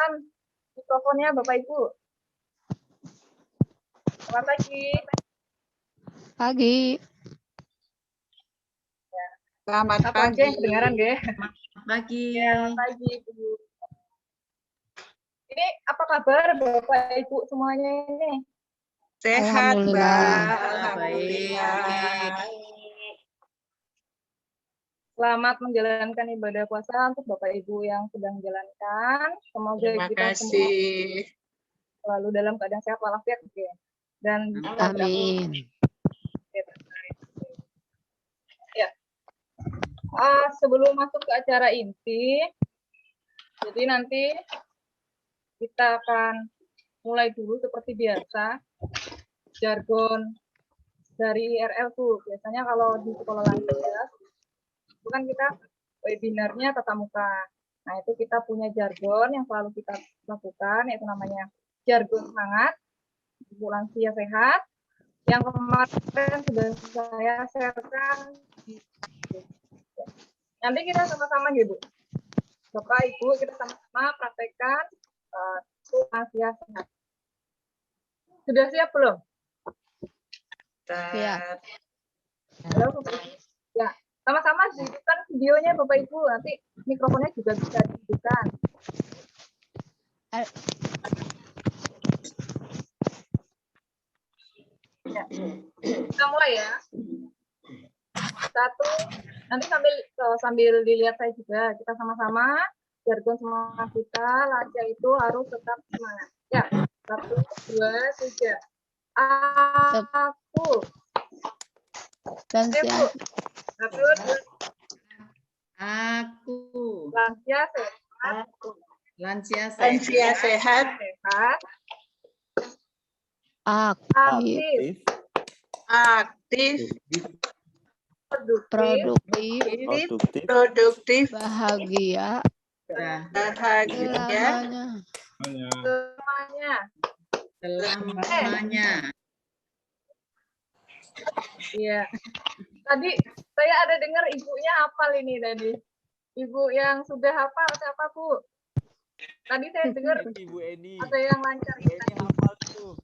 Silakan mikrofonnya Bapak Ibu. Selamat pagi. Pagi. Selamat Apa pagi. aja yang kedengaran, Ge? Pagi. Ya, pagi, Bu. Ini apa kabar Bapak Ibu semuanya ini? Sehat, Alhamdulillah. Mbak. Alhamdulillah. Selamat menjalankan ibadah puasa untuk Bapak Ibu yang sedang menjalankan. Semoga Terima kita semua kasih. selalu dalam keadaan sehat walafiat, Ge. Dan bisa Amin. Ya. Sebelum masuk ke acara inti, jadi nanti kita akan mulai dulu seperti biasa, jargon dari IRL tuh. Biasanya kalau di sekolah lain ya, itu kan kita webinarnya tatap muka. Nah, itu kita punya jargon yang selalu kita lakukan, yaitu namanya jargon hangat, ibu lansia sehat, yang kemarin sudah saya sharekan. Nanti kita sama-sama gitu, Bapak Ibu, kita sama-sama praktekkan ibu lansia sehat. Sudah siap belum? Siap. Halo, ya, sama-sama hidupkan videonya Bapak Ibu, nanti mikrofonnya juga bisa dihidupkan. Ya. Kita mulai ya. Satu, nanti sambil dilihat saya juga, kita sama-sama jargon semangat kita, lansia itu harus tetap semangat. Ya, 1, 2, 3. Aku. Lansia. 1, 2. Aku. Lansia sehat. Aku. Lansia Lansia sehat. sehat. Aktif. Aktif. Produktif. Bahagia. Selamanya. Iya. Tadi saya ada dengar ibunya hafal ini tadi. Ibu yang sudah hafal siapa, Bu? Tadi saya dengar Ibu Eni. ada yang lancar Eni hafal tuh.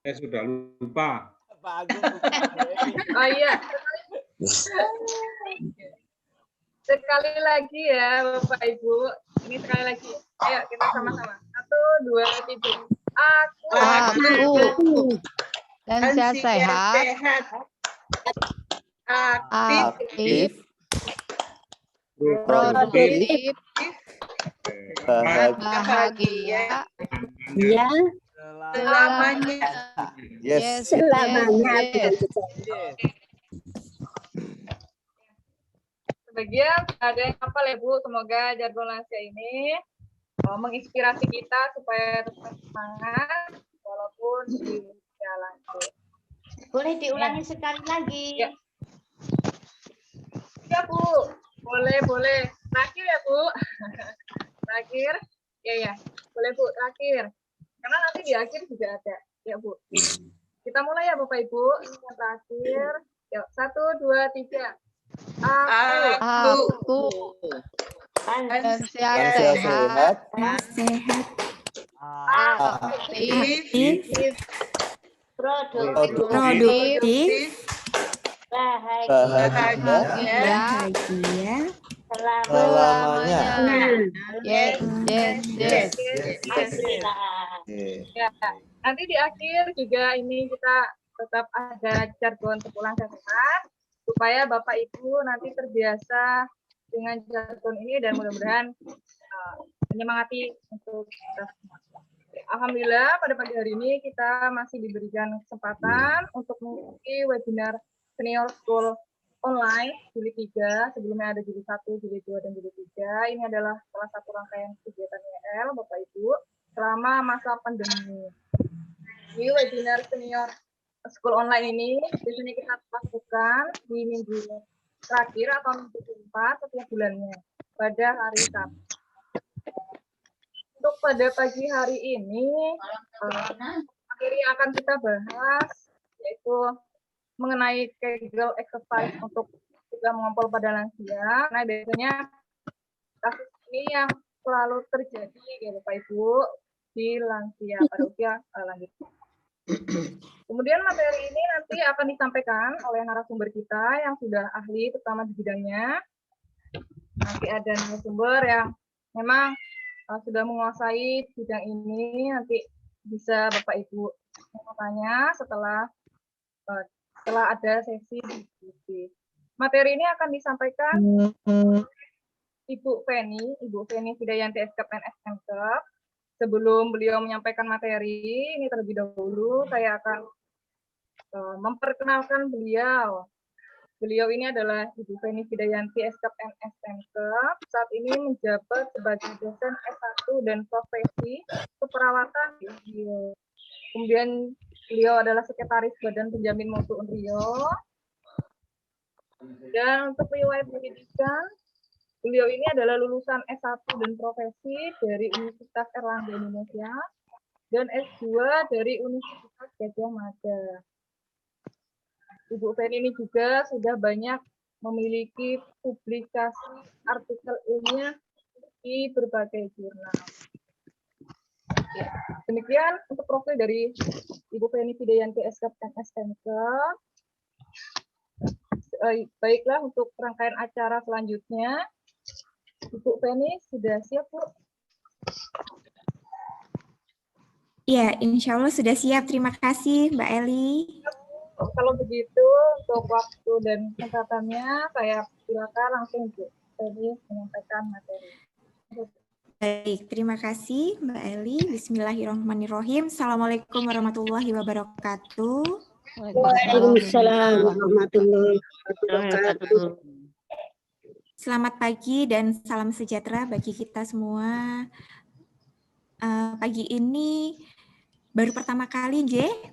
Saya sudah lupa. Pak Agung lupa. Oh iya. Sekali lagi ya Bapak Ibu. Ini sekali lagi. Ayo kita sama-sama. 1, 2, 3. Aku. Lansia sehat. Aktif. Produktif. Bahagia. Ya, Selamanya. Yes. selamanya. Sebagian ada yang hafal ya Bu. Semoga jargon lansia ini menginspirasi kita supaya tetap semangat walaupun di usia lanjut. Boleh diulangi sekali lagi. Ya. Ya Bu, boleh. Terakhir ya Bu. Terakhir, ya. Boleh Bu, terakhir. Karena nanti di akhir juga ada. Ya Bu. Kita mulai ya Bapak Ibu. Ini yang terakhir. Yuk, 1, 2, 3. Aku. Lansia sehat. Aktif. Produktif. Bahagia. Selamanya. Yes. Ya, nanti di akhir juga ini kita tetap ada jargon sepulang sehat supaya Bapak Ibu nanti terbiasa dengan jargon ini dan mudah-mudahan menyemangati untuk kita semua. Alhamdulillah pada pagi hari ini kita masih diberikan kesempatan untuk mengikuti webinar Senior School Online jilid 3, sebelumnya ada jilid 1, jilid 2, dan jilid 3. Ini adalah salah satu rangkaian kegiatan IRL Bapak Ibu selama masa pandemi. Di webinar Senior School Online ini biasanya kita lakukan di minggu terakhir atau minggu keempat setiap bulannya pada hari Sabtu. Untuk pada pagi hari ini, materi yang akan kita bahas yaitu mengenai Kegel exercise untuk juga mengompol pada lansia. Nah, biasanya kasus ini yang selalu terjadi ya Bapak Ibu di lansia pada usia lanjut. Kemudian materi ini nanti akan disampaikan oleh narasumber kita yang sudah ahli terutama di bidangnya. Nanti ada narasumber yang memang sudah menguasai bidang ini, nanti bisa Bapak Ibu tanya setelah ada sesi diskusi. Materi ini akan disampaikan Ibu Feni Fidayanti SKPN SMK. Sebelum beliau menyampaikan materi, ini terlebih dahulu saya akan memperkenalkan beliau. Beliau ini adalah Ibu Feni Fidayanti SKPN SMK. Saat ini menjabat sebagai dosen S1 dan profesi keperawatan di Unrio. Kemudian beliau adalah sekretaris Badan Penjamin Mutu Unrio. Dan untuk riwayat pendidikan, beliau ini adalah lulusan S1 dan profesi dari Universitas Erlangga Indonesia dan S2 dari Universitas Gadjah Mada. Ibu Feni ini juga sudah banyak memiliki publikasi artikel ilmiah di berbagai jurnal. Ya, demikian untuk profil dari Ibu Feni Fidayanti SKPN SMK. Baiklah, untuk rangkaian acara selanjutnya, Ibu Feni sudah siap, Bu? Ya, insya Allah sudah siap. Terima kasih, Mbak Eli. Kalau begitu, untuk waktu dan kesempatannya, saya silakan langsung Bu Feni menyampaikan materi. Baik, terima kasih Mbak Eli. Bismillahirrahmanirrahim. Assalamualaikum warahmatullahi wabarakatuh. Waalaikumsalam warahmatullahi wabarakatuh. Selamat pagi dan salam sejahtera bagi kita semua. Pagi ini baru pertama kali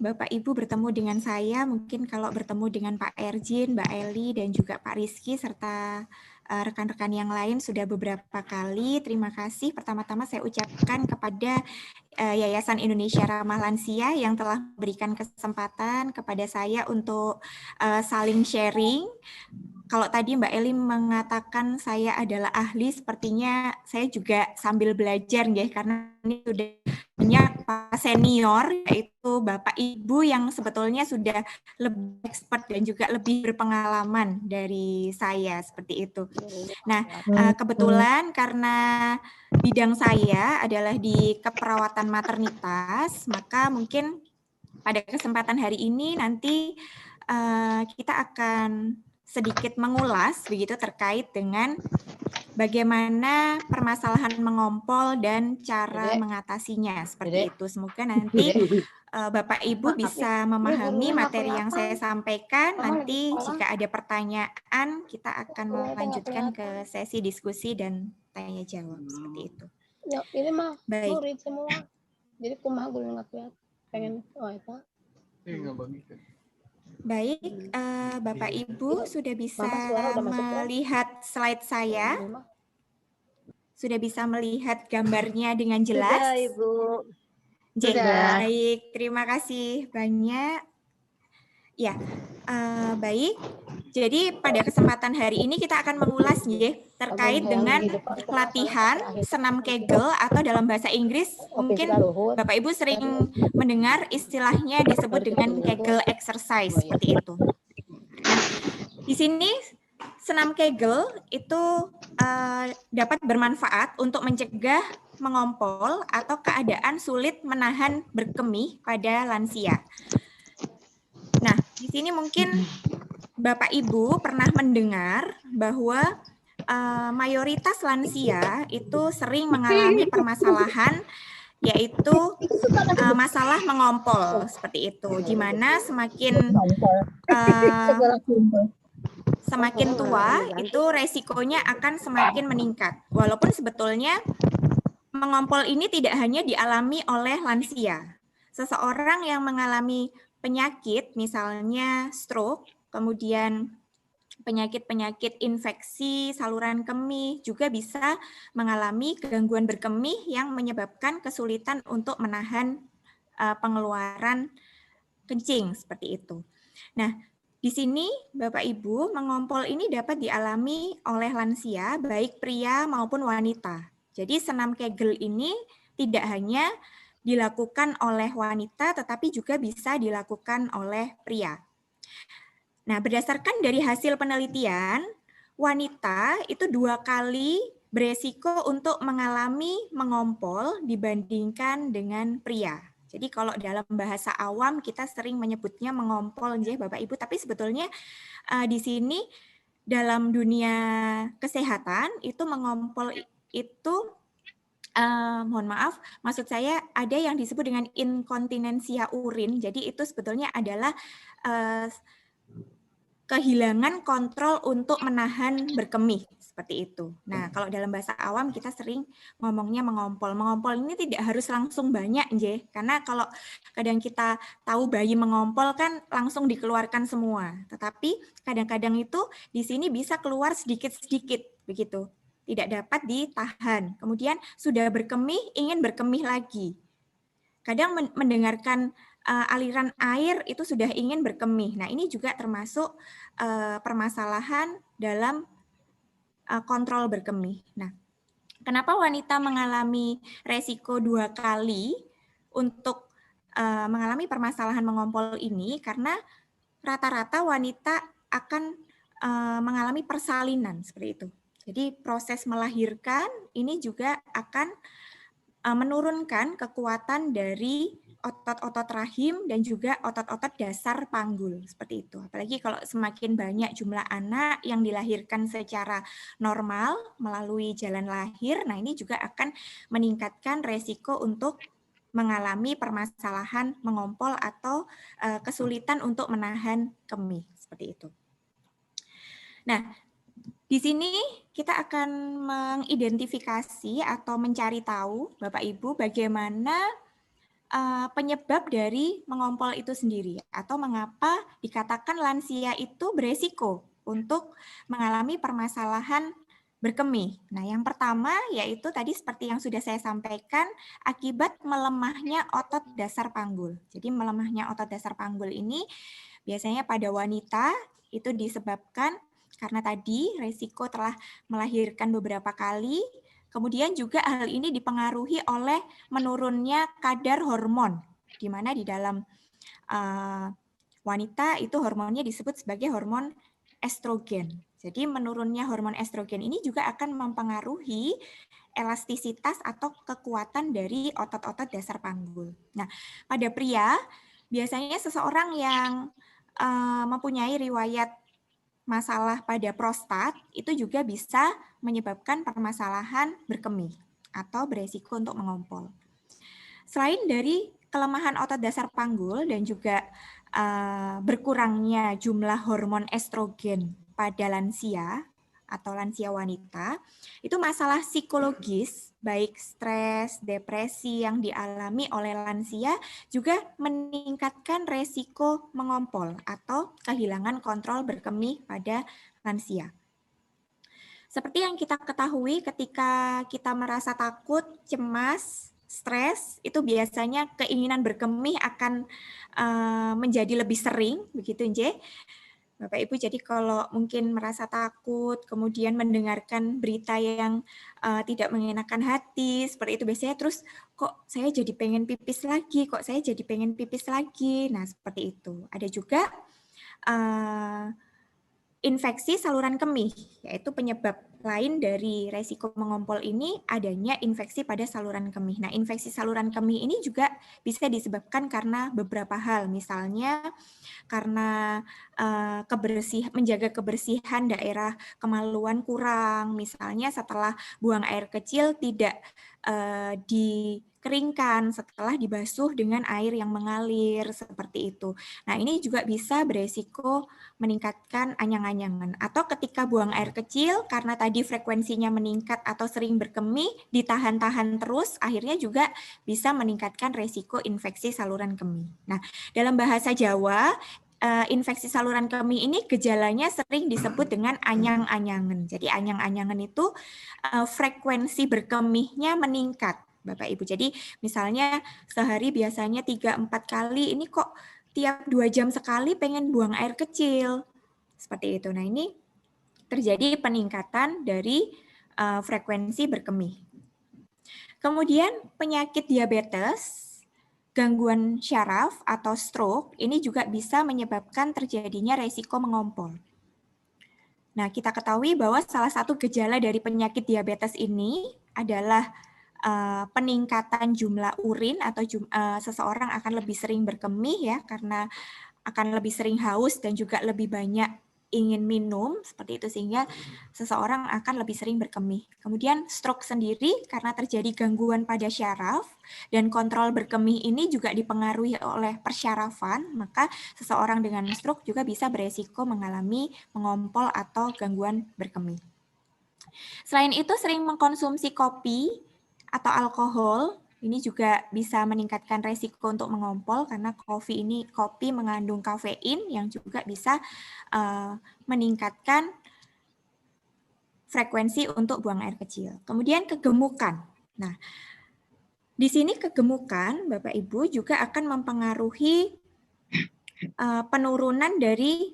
Bapak Ibu bertemu dengan saya. Mungkin kalau bertemu dengan Pak Erjin, Mbak Eli, dan juga Pak Rizky, serta rekan-rekan yang lain sudah beberapa kali. Terima kasih. Pertama-tama saya ucapkan kepada Yayasan Indonesia Ramah Lansia yang telah memberikan kesempatan kepada saya untuk saling sharing. Kalau tadi Mbak Eli mengatakan saya adalah ahli, sepertinya saya juga sambil belajar karena ini sudah banyak Pak senior, yaitu Bapak Ibu yang sebetulnya sudah lebih expert dan juga lebih berpengalaman dari saya, seperti itu. Nah, kebetulan karena bidang saya adalah di keperawatan maternitas, maka mungkin pada kesempatan hari ini nanti kita akan sedikit mengulas begitu terkait dengan bagaimana permasalahan mengompol dan cara mengatasinya, seperti itu. Semoga nanti Bapak Ibu bisa memahami materi yang saya sampaikan. Nanti jika ada pertanyaan, kita akan melanjutkan ke sesi diskusi dan tanya jawab, seperti itu. Ya, ini mah baik. Murid semua. Jadi kumaha gue nggak pengen itu. Baik, Bapak Ibu sudah bisa melihat slide saya? Sudah bisa melihat gambarnya dengan jelas? Sudah, Ibu. Baik, terima kasih banyak. Ya, baik. Jadi pada kesempatan hari ini kita akan mengulas terkait dengan latihan senam Kegel, atau dalam bahasa Inggris mungkin Bapak Ibu sering mendengar istilahnya disebut dengan Kegel exercise, seperti itu. Nah, di sini senam Kegel itu dapat bermanfaat untuk mencegah mengompol atau keadaan sulit menahan berkemih pada lansia. Nah, di sini mungkin Bapak Ibu pernah mendengar bahwa mayoritas lansia itu sering mengalami permasalahan, yaitu masalah mengompol, seperti itu. Di mana semakin tua itu resikonya akan semakin meningkat. Walaupun sebetulnya mengompol ini tidak hanya dialami oleh lansia. Seseorang yang mengalami penyakit, misalnya stroke, kemudian penyakit-penyakit infeksi saluran kemih juga bisa mengalami gangguan berkemih yang menyebabkan kesulitan untuk menahan pengeluaran kencing, seperti itu. Nah, di sini Bapak Ibu, mengompol ini dapat dialami oleh lansia, baik pria maupun wanita. Jadi senam Kegel ini tidak hanya dilakukan oleh wanita, tetapi juga bisa dilakukan oleh pria. Nah, berdasarkan dari hasil penelitian, wanita itu 2 kali beresiko untuk mengalami mengompol dibandingkan dengan pria. Jadi kalau dalam bahasa awam kita sering menyebutnya mengompol, ya Bapak Ibu, tapi sebetulnya di sini dalam dunia kesehatan itu mengompol itu mohon maaf, maksud saya ada yang disebut dengan inkontinensia urin. Jadi itu sebetulnya adalah kehilangan kontrol untuk menahan berkemih, seperti itu. Nah, kalau dalam bahasa awam kita sering ngomongnya mengompol. Mengompol ini tidak harus langsung banyak, Nje. Karena kalau kadang kita tahu bayi mengompol kan langsung dikeluarkan semua. Tetapi kadang-kadang itu di sini bisa keluar sedikit-sedikit, begitu. Tidak dapat ditahan. Kemudian sudah berkemih, ingin berkemih lagi. Kadang mendengarkan aliran air itu sudah ingin berkemih. Nah, ini juga termasuk permasalahan dalam kontrol berkemih. Nah, kenapa wanita mengalami resiko 2 kali untuk mengalami permasalahan mengompol ini? Karena rata-rata wanita akan mengalami persalinan seperti itu. Jadi proses melahirkan ini juga akan menurunkan kekuatan dari otot-otot rahim dan juga otot-otot dasar panggul, seperti itu. Apalagi kalau semakin banyak jumlah anak yang dilahirkan secara normal melalui jalan lahir, nah ini juga akan meningkatkan resiko untuk mengalami permasalahan mengompol atau kesulitan untuk menahan kemih, seperti itu. Nah, di sini kita akan mengidentifikasi atau mencari tahu, Bapak Ibu, bagaimana penyebab dari mengompol itu sendiri, atau mengapa dikatakan lansia itu beresiko untuk mengalami permasalahan berkemih. Nah, yang pertama yaitu tadi seperti yang sudah saya sampaikan, akibat melemahnya otot dasar panggul. Jadi melemahnya otot dasar panggul ini biasanya pada wanita itu disebabkan karena tadi resiko telah melahirkan beberapa kali, kemudian juga hal ini dipengaruhi oleh menurunnya kadar hormon, di mana di dalam wanita itu hormonnya disebut sebagai hormon estrogen. Jadi menurunnya hormon estrogen ini juga akan mempengaruhi elastisitas atau kekuatan dari otot-otot dasar panggul. Nah, pada pria, biasanya seseorang yang mempunyai riwayat masalah pada prostat itu juga bisa menyebabkan permasalahan berkemih atau beresiko untuk mengompol. Selain dari kelemahan otot dasar panggul dan juga berkurangnya jumlah hormon estrogen pada lansia atau lansia wanita, itu masalah psikologis, baik stres, depresi yang dialami oleh lansia juga meningkatkan resiko mengompol atau kehilangan kontrol berkemih pada lansia. Seperti yang kita ketahui ketika kita merasa takut, cemas, stres, itu biasanya keinginan berkemih akan menjadi lebih sering, begitu Nje? Bapak Ibu, jadi kalau mungkin merasa takut, kemudian mendengarkan berita yang tidak mengenakan hati, seperti itu biasanya terus kok saya jadi pengen pipis lagi, kok saya jadi pengen pipis lagi. Nah, seperti itu. Ada juga infeksi saluran kemih, yaitu penyebab lain dari resiko mengompol ini adanya infeksi pada saluran kemih. Nah, infeksi saluran kemih ini juga bisa disebabkan karena beberapa hal, misalnya karena menjaga kebersihan daerah kemaluan kurang, misalnya setelah buang air kecil tidak dikeringkan setelah dibasuh dengan air yang mengalir, seperti itu. Nah, ini juga bisa beresiko meningkatkan anyang-anyangan. Atau ketika buang air kecil, karena tadi frekuensinya meningkat atau sering berkemih, ditahan-tahan terus, akhirnya juga bisa meningkatkan resiko infeksi saluran kemih. Nah, dalam bahasa Jawa, infeksi saluran kemih ini gejalanya sering disebut dengan anyang-anyangan. Jadi anyang-anyangan itu frekuensi berkemihnya meningkat, Bapak Ibu. Jadi misalnya sehari biasanya 3-4 kali, ini kok tiap 2 jam sekali pengen buang air kecil. Seperti itu. Nah, ini terjadi peningkatan dari frekuensi berkemih. Kemudian penyakit diabetes, gangguan syaraf atau stroke, ini juga bisa menyebabkan terjadinya resiko mengompol. Nah, kita ketahui bahwa salah satu gejala dari penyakit diabetes ini adalah peningkatan jumlah urin atau seseorang akan lebih sering berkemih ya, karena akan lebih sering haus dan juga lebih banyak ingin minum, seperti itu, sehingga seseorang akan lebih sering berkemih. Kemudian stroke sendiri karena terjadi gangguan pada syaraf dan kontrol berkemih ini juga dipengaruhi oleh persyarafan, maka seseorang dengan stroke juga bisa beresiko mengalami mengompol atau gangguan berkemih. Selain itu, sering mengkonsumsi kopi atau alkohol, ini juga bisa meningkatkan resiko untuk mengompol karena kopi mengandung kafein yang juga bisa meningkatkan frekuensi untuk buang air kecil. Kemudian kegemukan. Nah, di sini kegemukan, Bapak Ibu, juga akan mempengaruhi penurunan dari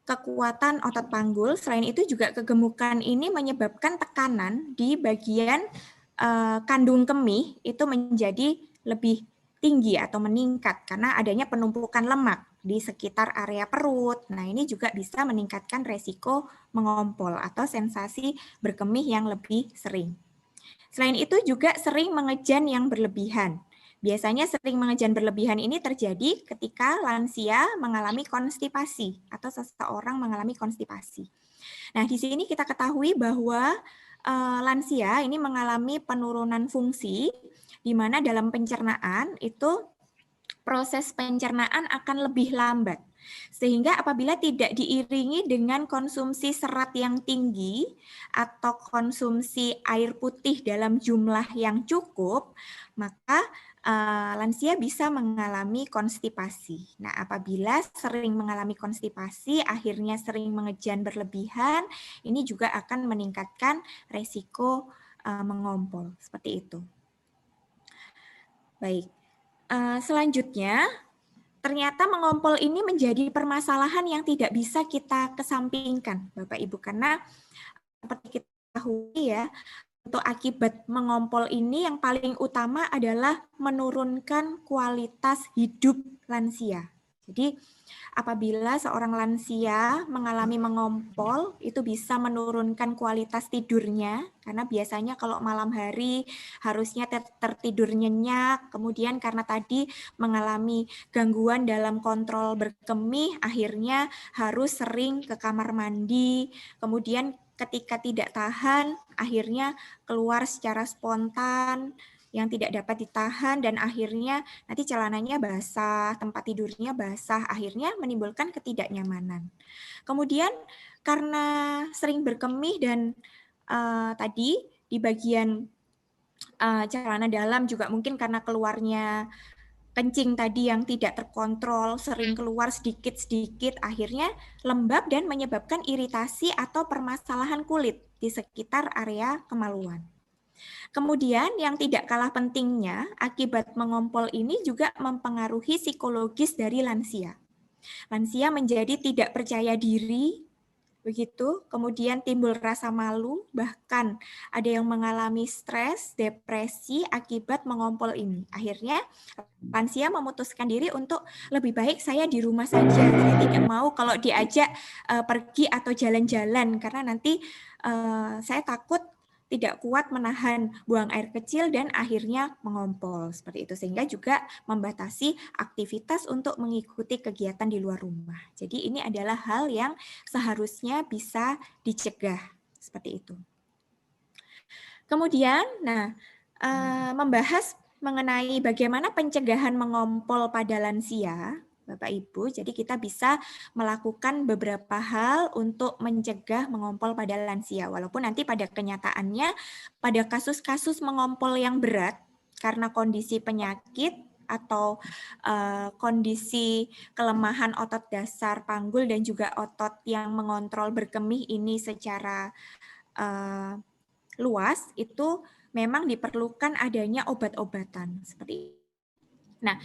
kekuatan otot panggul. Selain itu juga kegemukan ini menyebabkan tekanan di bagian kandung kemih itu menjadi lebih tinggi atau meningkat karena adanya penumpukan lemak di sekitar area perut. Nah, ini juga bisa meningkatkan resiko mengompol atau sensasi berkemih yang lebih sering. Selain itu juga sering mengejan yang berlebihan. Biasanya sering mengejan berlebihan ini terjadi ketika lansia mengalami konstipasi atau seseorang mengalami konstipasi. Nah, di sini kita ketahui bahwa lansia ini mengalami penurunan fungsi, di mana dalam pencernaan itu proses pencernaan akan lebih lambat. Sehingga apabila tidak diiringi dengan konsumsi serat yang tinggi atau konsumsi air putih dalam jumlah yang cukup, maka lansia bisa mengalami konstipasi. Nah, apabila sering mengalami konstipasi, akhirnya sering mengejan berlebihan, ini juga akan meningkatkan resiko mengompol. Seperti itu. Baik. Selanjutnya, ternyata mengompol ini menjadi permasalahan yang tidak bisa kita kesampingkan, Bapak Ibu, karena seperti kita tahu ya, untuk akibat mengompol ini yang paling utama adalah menurunkan kualitas hidup lansia. Jadi apabila seorang lansia mengalami mengompol, itu bisa menurunkan kualitas tidurnya, karena biasanya kalau malam hari harusnya tertidur nyenyak, kemudian karena tadi mengalami gangguan dalam kontrol berkemih, akhirnya harus sering ke kamar mandi, kemudian ketika tidak tahan, akhirnya keluar secara spontan, yang tidak dapat ditahan, dan akhirnya nanti celananya basah, tempat tidurnya basah, akhirnya menimbulkan ketidaknyamanan. Kemudian karena sering berkemih dan tadi di bagian celana dalam juga mungkin karena keluarnya kencing tadi yang tidak terkontrol, sering keluar sedikit-sedikit, akhirnya lembab dan menyebabkan iritasi atau permasalahan kulit di sekitar area kemaluan. Kemudian yang tidak kalah pentingnya, akibat mengompol ini juga mempengaruhi psikologis dari lansia. Lansia menjadi tidak percaya diri, begitu, kemudian timbul rasa malu, bahkan ada yang mengalami stres, depresi akibat mengompol ini. Akhirnya lansia memutuskan diri untuk lebih baik saya di rumah saja, saya tidak mau kalau diajak pergi atau jalan-jalan, karena nanti saya takut tidak kuat menahan buang air kecil dan akhirnya mengompol, seperti itu. Sehingga juga membatasi aktivitas untuk mengikuti kegiatan di luar rumah. Jadi ini adalah hal yang seharusnya bisa dicegah, seperti itu. Kemudian, membahas mengenai bagaimana pencegahan mengompol pada lansia, Bapak Ibu, jadi kita bisa melakukan beberapa hal untuk mencegah mengompol pada lansia, walaupun nanti pada kenyataannya pada kasus-kasus mengompol yang berat karena kondisi penyakit atau kondisi kelemahan otot dasar panggul dan juga otot yang mengontrol berkemih ini secara luas, itu memang diperlukan adanya obat-obatan seperti itu. Nah,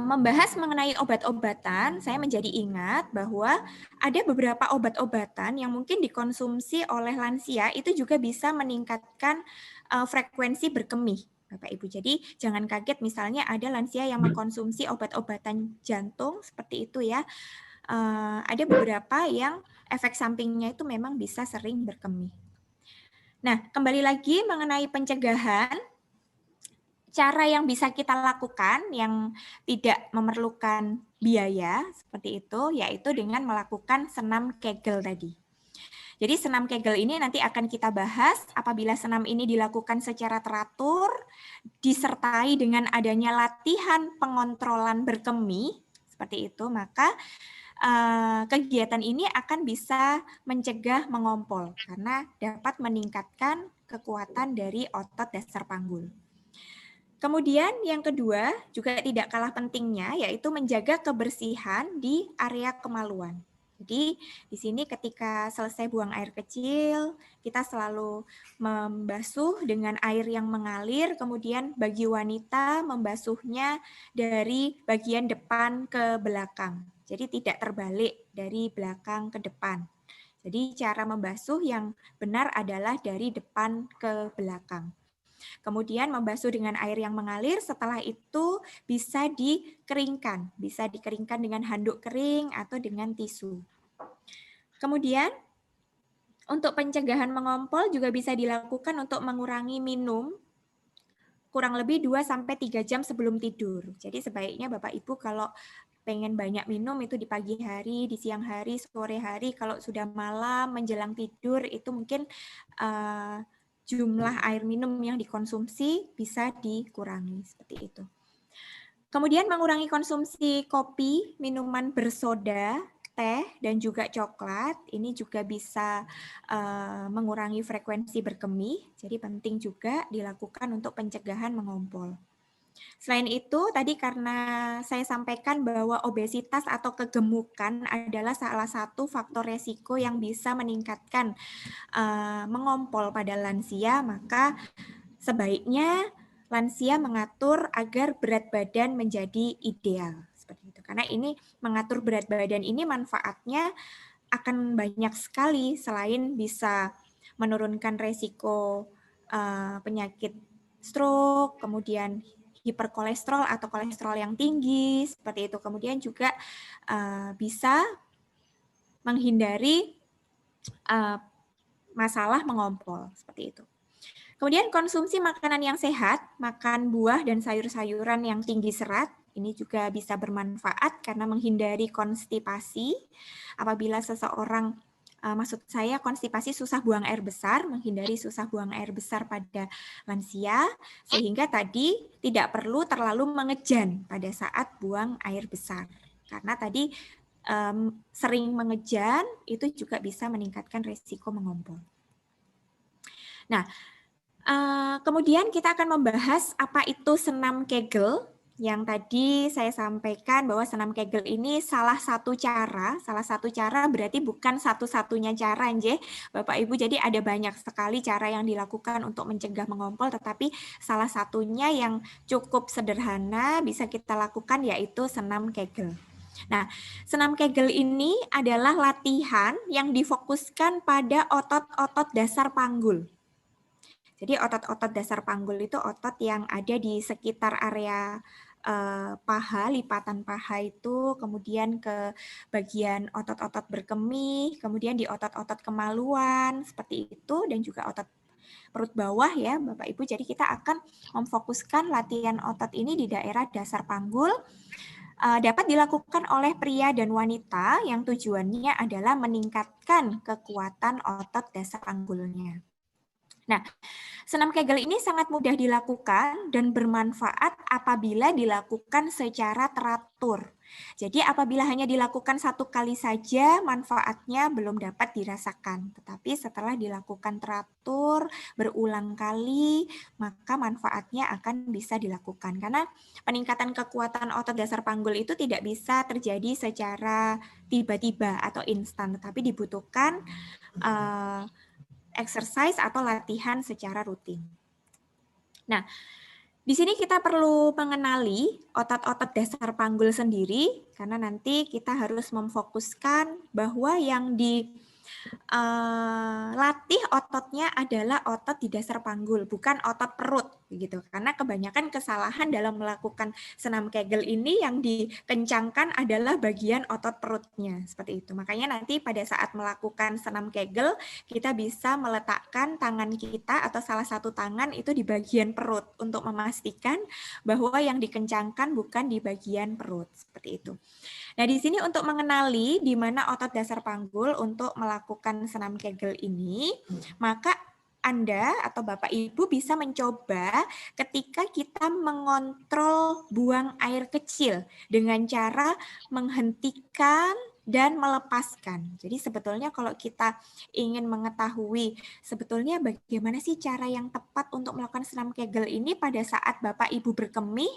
membahas mengenai obat-obatan, saya menjadi ingat bahwa ada beberapa obat-obatan yang mungkin dikonsumsi oleh lansia itu juga bisa meningkatkan frekuensi berkemih, Bapak Ibu. Jadi jangan kaget misalnya ada lansia yang mengkonsumsi obat-obatan jantung seperti itu ya. Ada beberapa yang efek sampingnya itu memang bisa sering berkemih. Nah, kembali lagi mengenai pencegahan, cara yang bisa kita lakukan yang tidak memerlukan biaya seperti itu, yaitu dengan melakukan senam Kegel tadi. Jadi senam Kegel ini nanti akan kita bahas apabila senam ini dilakukan secara teratur, disertai dengan adanya latihan pengontrolan berkemih, seperti itu, maka kegiatan ini akan bisa mencegah mengompol karena dapat meningkatkan kekuatan dari otot dasar panggul. Kemudian yang kedua juga tidak kalah pentingnya yaitu menjaga kebersihan di area kemaluan. Jadi di sini ketika selesai buang air kecil, kita selalu membasuh dengan air yang mengalir, kemudian bagi wanita membasuhnya dari bagian depan ke belakang. Jadi tidak terbalik dari belakang ke depan. Jadi cara membasuh yang benar adalah dari depan ke belakang. Kemudian membasuh dengan air yang mengalir, setelah itu bisa dikeringkan dengan handuk kering atau dengan tisu. Kemudian untuk pencegahan mengompol juga bisa dilakukan untuk mengurangi minum kurang lebih 2-3 jam sebelum tidur. Jadi sebaiknya Bapak Ibu kalau pengen banyak minum itu di pagi hari, di siang hari, sore hari, kalau sudah malam menjelang tidur itu mungkin jumlah air minum yang dikonsumsi bisa dikurangi seperti itu. Kemudian mengurangi konsumsi kopi, minuman bersoda, teh, dan juga coklat. Ini juga bisa mengurangi frekuensi berkemih. Jadi penting juga dilakukan untuk pencegahan mengompol. Selain itu, tadi karena saya sampaikan bahwa obesitas atau kegemukan adalah salah satu faktor resiko yang bisa meningkatkan mengompol pada lansia, maka sebaiknya lansia mengatur agar berat badan menjadi ideal. Seperti itu. Karena ini mengatur berat badan ini manfaatnya akan banyak sekali selain bisa menurunkan resiko penyakit stroke, kemudian hiperkolesterol atau kolesterol yang tinggi, seperti itu. Kemudian juga bisa menghindari masalah mengompol, seperti itu. Kemudian konsumsi makanan yang sehat, makan buah dan sayur-sayuran yang tinggi serat, ini juga bisa bermanfaat karena menghindari konstipasi. Apabila seseorang maksud saya konstipasi susah buang air besar, menghindari susah buang air besar pada lansia, sehingga tadi tidak perlu terlalu mengejan pada saat buang air besar. Karena tadi sering mengejan itu juga bisa meningkatkan risiko mengompol. Nah, kemudian kita akan membahas apa itu senam Kegel. Yang tadi saya sampaikan bahwa senam Kegel ini salah satu cara berarti bukan satu-satunya cara, nggih, Bapak Ibu. Jadi ada banyak sekali cara yang dilakukan untuk mencegah mengompol, tetapi salah satunya yang cukup sederhana bisa kita lakukan yaitu senam Kegel. Nah, senam Kegel ini adalah latihan yang difokuskan pada otot-otot dasar panggul. Jadi otot-otot dasar panggul itu otot yang ada di sekitar area paha, lipatan paha itu, kemudian ke bagian otot-otot berkemih, kemudian di otot-otot kemaluan, seperti itu, dan juga otot perut bawah ya Bapak Ibu. Jadi kita akan memfokuskan latihan otot ini di daerah dasar panggul. Dapat dilakukan oleh pria dan wanita yang tujuannya adalah meningkatkan kekuatan otot dasar panggulnya. Nah, senam Kegel ini sangat mudah dilakukan dan bermanfaat apabila dilakukan secara teratur. Jadi apabila hanya dilakukan satu kali saja, manfaatnya belum dapat dirasakan. Tetapi setelah dilakukan teratur, berulang kali, maka manfaatnya akan bisa dilakukan. Karena peningkatan kekuatan otot dasar panggul itu tidak bisa terjadi secara tiba-tiba atau instan, tetapi dibutuhkan exercise atau latihan secara rutin. Nah, Di sini kita perlu mengenali otot-otot dasar panggul sendiri, karena nanti kita harus memfokuskan bahwa yang latih ototnya adalah otot di dasar panggul, bukan otot perut, begitu. Karena kebanyakan kesalahan dalam melakukan senam Kegel ini yang dikencangkan adalah bagian otot perutnya, seperti itu. Makanya nanti pada saat melakukan senam Kegel, kita bisa meletakkan tangan kita atau salah satu tangan itu di bagian perut untuk memastikan bahwa yang dikencangkan bukan di bagian perut, seperti itu. Nah, di sini untuk mengenali di mana otot dasar panggul untuk melakukan senam Kegel ini, maka Anda atau Bapak Ibu bisa mencoba ketika kita mengontrol buang air kecil dengan cara menghentikan dan melepaskan. Jadi sebetulnya kalau kita ingin mengetahui sebetulnya bagaimana sih cara yang tepat untuk melakukan senam Kegel ini pada saat Bapak Ibu berkemih,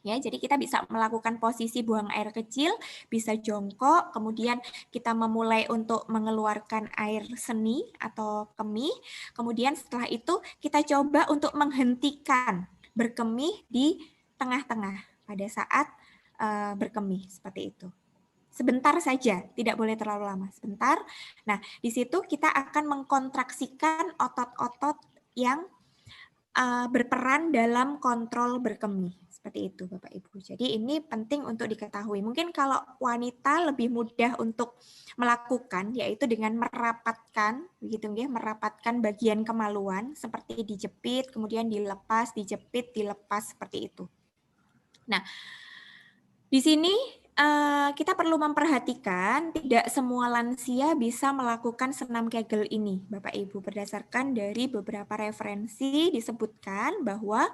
ya, jadi kita bisa melakukan posisi buang air kecil, bisa jongkok, kemudian kita memulai untuk mengeluarkan air seni atau kemih, kemudian setelah itu kita coba untuk menghentikan berkemih di tengah-tengah pada saat berkemih, seperti itu. Sebentar saja, tidak boleh terlalu lama, sebentar. Nah, di situ kita akan mengkontraksikan otot-otot yang berperan dalam kontrol berkemih. Seperti itu Bapak Ibu. Jadi ini penting untuk diketahui. Mungkin kalau wanita lebih mudah untuk melakukan, yaitu dengan merapatkan, begitu ya, merapatkan bagian kemaluan seperti dijepit, kemudian dilepas, dijepit, dilepas seperti itu. Nah, di sini kita perlu memperhatikan tidak semua lansia bisa melakukan senam Kegel ini, Bapak Ibu. Berdasarkan dari beberapa referensi disebutkan bahwa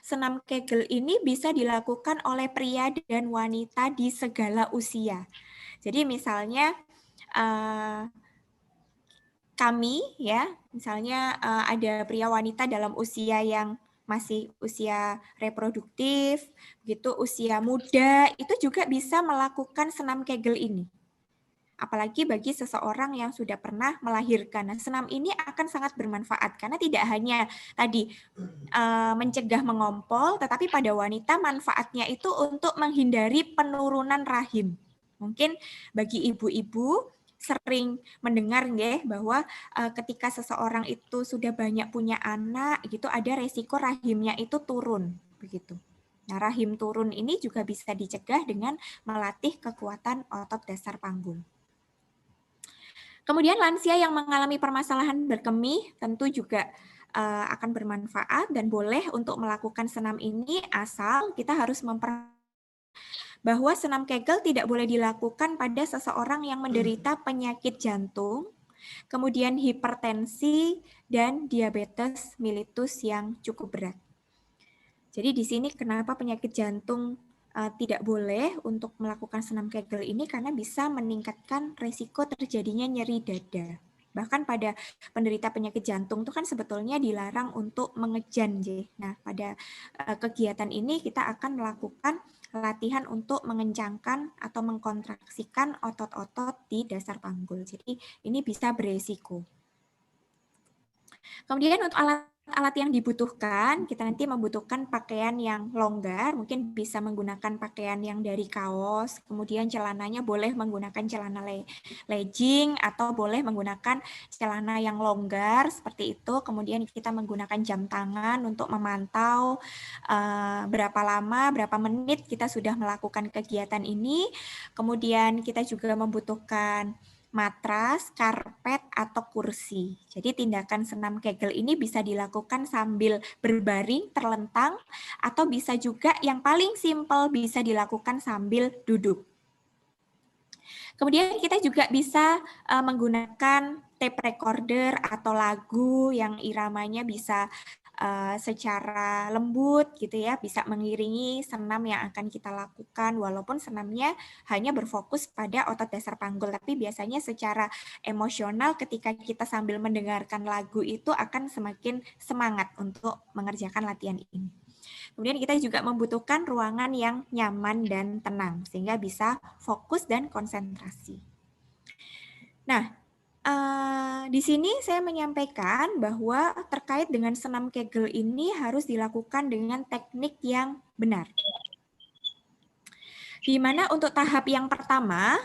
senam Kegel ini bisa dilakukan oleh pria dan wanita di segala usia. Jadi misalnya kami ya, misalnya ada pria wanita dalam usia yang masih usia reproduktif, gitu, usia muda, itu juga bisa melakukan senam Kegel ini. Apalagi bagi seseorang yang sudah pernah melahirkan. Nah, senam ini akan sangat bermanfaat karena tidak hanya tadi mencegah mengompol, tetapi pada wanita manfaatnya itu untuk menghindari penurunan rahim. Mungkin bagi ibu-ibu sering mendengar ya bahwa ketika seseorang itu sudah banyak punya anak gitu ada resiko rahimnya itu turun begitu. Nah, rahim turun ini juga bisa dicegah dengan melatih kekuatan otot dasar panggul. Kemudian lansia yang mengalami permasalahan berkemih tentu juga akan bermanfaat dan boleh untuk melakukan senam ini asal kita harus bahwa senam Kegel tidak boleh dilakukan pada seseorang yang menderita penyakit jantung, kemudian hipertensi, dan diabetes mellitus yang cukup berat. Jadi di sini kenapa penyakit jantung tidak boleh untuk melakukan senam Kegel ini karena bisa meningkatkan resiko terjadinya nyeri dada. Bahkan pada penderita penyakit jantung itu kan sebetulnya dilarang untuk mengejan. Nah, pada kegiatan ini kita akan melakukan latihan untuk mengencangkan atau mengkontraksikan otot-otot di dasar panggul. Jadi ini bisa beresiko. Kemudian untuk alat yang dibutuhkan, kita nanti membutuhkan pakaian yang longgar, mungkin bisa menggunakan pakaian yang dari kaos, kemudian celananya boleh menggunakan celana legging atau boleh menggunakan celana yang longgar seperti itu. Kemudian kita menggunakan jam tangan untuk memantau berapa lama, berapa menit kita sudah melakukan kegiatan ini. Kemudian kita juga membutuhkan matras, karpet, atau kursi. Jadi tindakan senam Kegel ini bisa dilakukan sambil berbaring, terlentang, atau bisa juga yang paling simpel bisa dilakukan sambil duduk. Kemudian kita juga bisa menggunakan tape recorder atau lagu yang iramanya bisa secara lembut gitu ya, bisa mengiringi senam yang akan kita lakukan walaupun senamnya hanya berfokus pada otot dasar panggul, tapi biasanya secara emosional ketika kita sambil mendengarkan lagu itu akan semakin semangat untuk mengerjakan latihan ini. Kemudian kita juga membutuhkan ruangan yang nyaman dan tenang sehingga bisa fokus dan konsentrasi. Nah, di di sini saya menyampaikan bahwa terkait dengan senam Kegel ini harus dilakukan dengan teknik yang benar. Di mana untuk tahap yang pertama,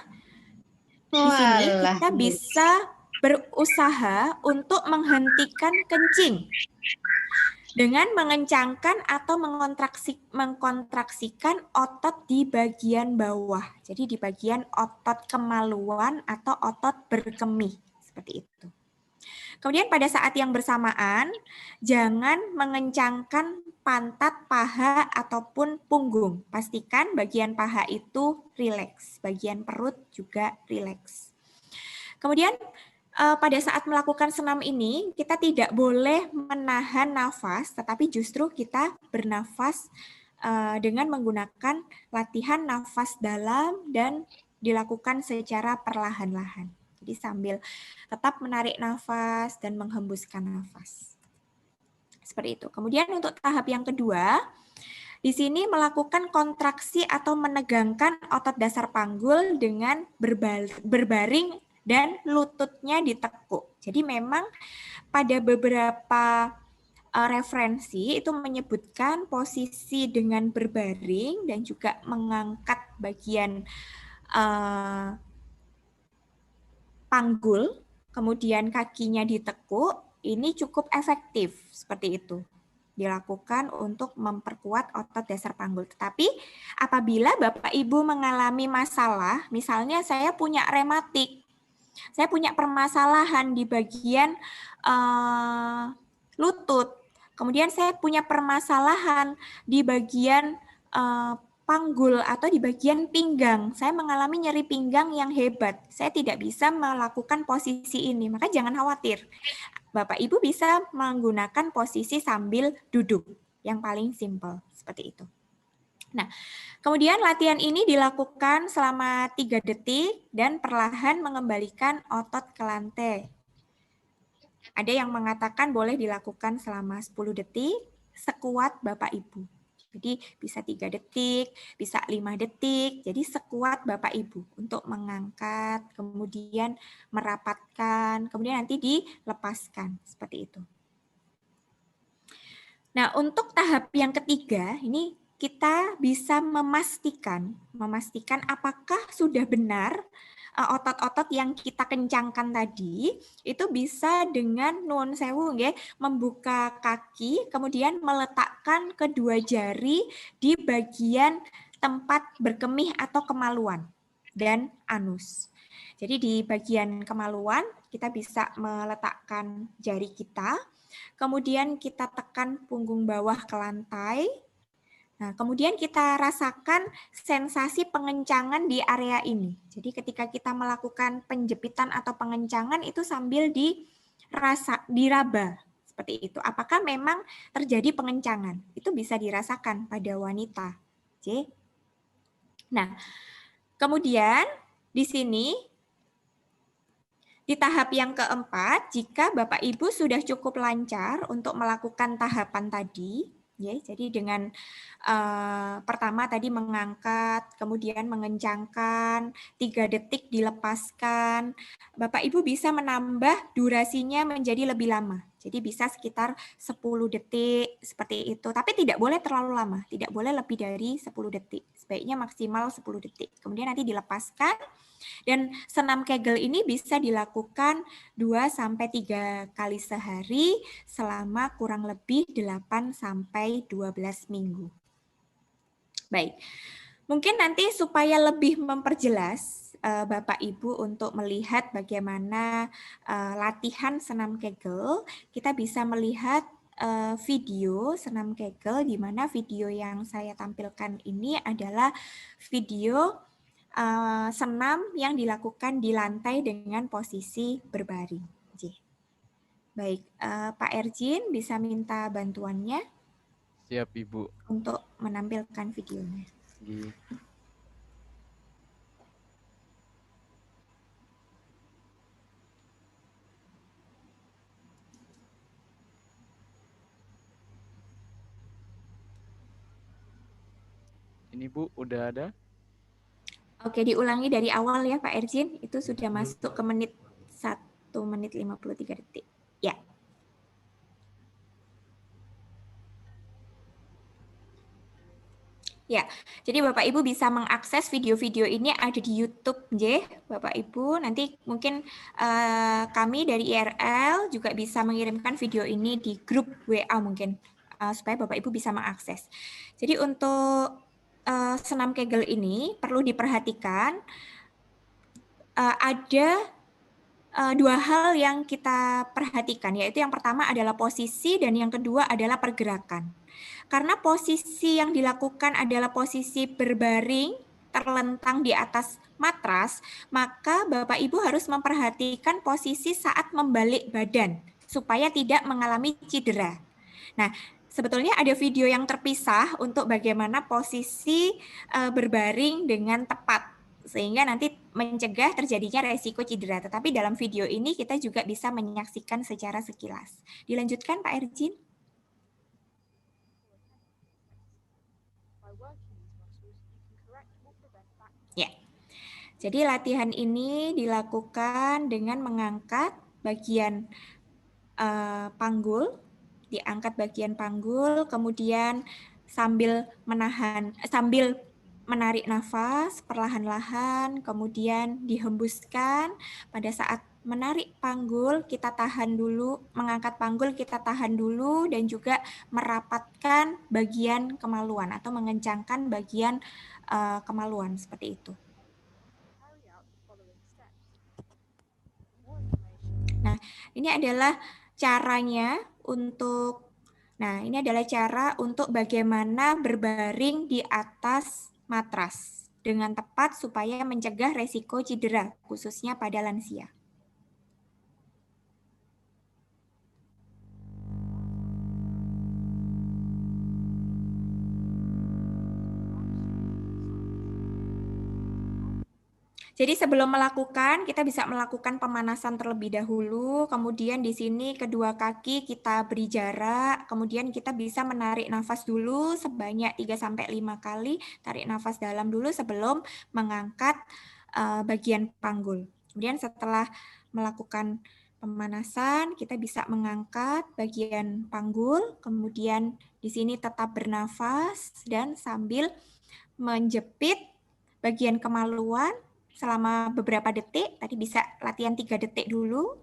di sini kita bisa berusaha untuk menghentikan kencing dengan mengencangkan atau mengkontraksikan otot di bagian bawah. Jadi di bagian otot kemaluan atau otot berkemih, seperti itu. Kemudian pada saat yang bersamaan, jangan mengencangkan pantat, paha, ataupun punggung. Pastikan bagian paha itu rileks, bagian perut juga rileks. Kemudian pada saat melakukan senam ini, kita tidak boleh menahan nafas, tetapi justru kita bernafas dengan menggunakan latihan nafas dalam dan dilakukan secara perlahan-lahan. Jadi sambil tetap menarik nafas dan menghembuskan nafas. Seperti itu. Kemudian untuk tahap yang kedua, di sini melakukan kontraksi atau menegangkan otot dasar panggul dengan berbaring dan lututnya ditekuk. Jadi memang pada beberapa referensi itu menyebutkan posisi dengan berbaring dan juga mengangkat bagian panggul, kemudian kakinya ditekuk, ini cukup efektif seperti itu. Dilakukan untuk memperkuat otot dasar panggul. Tetapi apabila Bapak Ibu mengalami masalah, misalnya saya punya rematik, saya punya permasalahan di bagian lutut, kemudian saya punya permasalahan di bagian panggul atau di bagian pinggang, saya mengalami nyeri pinggang yang hebat, saya tidak bisa melakukan posisi ini, maka jangan khawatir. Bapak Ibu bisa menggunakan posisi sambil duduk, yang paling simpel, seperti itu. Nah, kemudian latihan ini dilakukan selama 3 detik dan perlahan mengembalikan otot ke lantai. Ada yang mengatakan boleh dilakukan selama 10 detik, sekuat Bapak Ibu. Jadi bisa 3 detik, bisa 5 detik, jadi sekuat Bapak Ibu untuk mengangkat, kemudian merapatkan, kemudian nanti dilepaskan, seperti itu. Nah, untuk tahap yang ketiga, ini kita bisa memastikan apakah sudah benar otot-otot yang kita kencangkan tadi itu bisa dengan nuwun sewu nggih, membuka kaki kemudian meletakkan kedua jari di bagian tempat berkemih atau kemaluan dan anus. Jadi di bagian kemaluan kita bisa meletakkan jari kita, kemudian kita tekan punggung bawah ke lantai. Nah, kemudian kita rasakan sensasi pengencangan di area ini. Jadi ketika kita melakukan penjepitan atau pengencangan itu sambil diraba seperti itu. Apakah memang terjadi pengencangan? Itu bisa dirasakan pada wanita. Oke. Nah, kemudian di sini di tahap yang keempat, jika Bapak Ibu sudah cukup lancar untuk melakukan tahapan tadi, ya, jadi dengan pertama tadi mengangkat, kemudian mengencangkan, 3 detik dilepaskan. Bapak Ibu bisa menambah durasinya menjadi lebih lama. Jadi bisa sekitar 10 detik seperti itu. Tapi tidak boleh terlalu lama, tidak boleh lebih dari 10 detik. Sebaiknya maksimal 10 detik. Kemudian nanti dilepaskan. Dan senam Kegel ini bisa dilakukan 2-3 kali sehari selama kurang lebih 8-12 minggu. Baik, mungkin nanti supaya lebih memperjelas Bapak Ibu untuk melihat bagaimana latihan senam Kegel, kita bisa melihat video senam Kegel, di mana video yang saya tampilkan ini adalah video senam yang dilakukan di lantai dengan posisi berbaring. Baik, Pak Erjin bisa minta bantuannya. Siap, Ibu. Untuk menampilkan videonya. Ini Bu, udah ada? Oke, diulangi dari awal ya Pak Erjin. Itu sudah masuk ke menit 1. menit 53 detik. Ya. Ya, jadi Bapak Ibu bisa mengakses video-video ini ada di YouTube, Bapak Ibu. Nanti mungkin kami dari IRL juga bisa mengirimkan video ini di grup WA mungkin, supaya Bapak Ibu bisa mengakses. Jadi untuk senam Kegel ini perlu diperhatikan, ada dua hal yang kita perhatikan, yaitu yang pertama adalah posisi dan yang kedua adalah pergerakan. Karena posisi yang dilakukan adalah posisi berbaring, terlentang di atas matras, maka Bapak Ibu harus memperhatikan posisi saat membalik badan, supaya tidak mengalami cedera. Nah, sebetulnya ada video yang terpisah untuk bagaimana posisi berbaring dengan tepat, sehingga nanti mencegah terjadinya resiko cedera. Tetapi dalam video ini kita juga bisa menyaksikan secara sekilas. Dilanjutkan Pak Erjin. Ya, jadi latihan ini dilakukan dengan mengangkat bagian panggul, diangkat bagian panggul, kemudian sambil menarik nafas perlahan-lahan, kemudian dihembuskan. Pada saat menarik panggul, kita tahan dulu, mengangkat panggul, kita tahan dulu, dan juga merapatkan bagian kemaluan atau mengencangkan bagian kemaluan seperti itu. Nah, ini adalah caranya untuk, ini adalah cara untuk bagaimana berbaring di atas matras dengan tepat supaya mencegah resiko cedera, khususnya pada lansia. Jadi sebelum melakukan, kita bisa melakukan pemanasan terlebih dahulu, kemudian di sini kedua kaki kita beri jarak, kemudian kita bisa menarik nafas dulu sebanyak 3-5 kali, tarik nafas dalam dulu sebelum mengangkat bagian panggul. Kemudian setelah melakukan pemanasan, kita bisa mengangkat bagian panggul, kemudian di sini tetap bernafas dan sambil menjepit bagian kemaluan selama beberapa detik, tadi bisa latihan 3 detik dulu,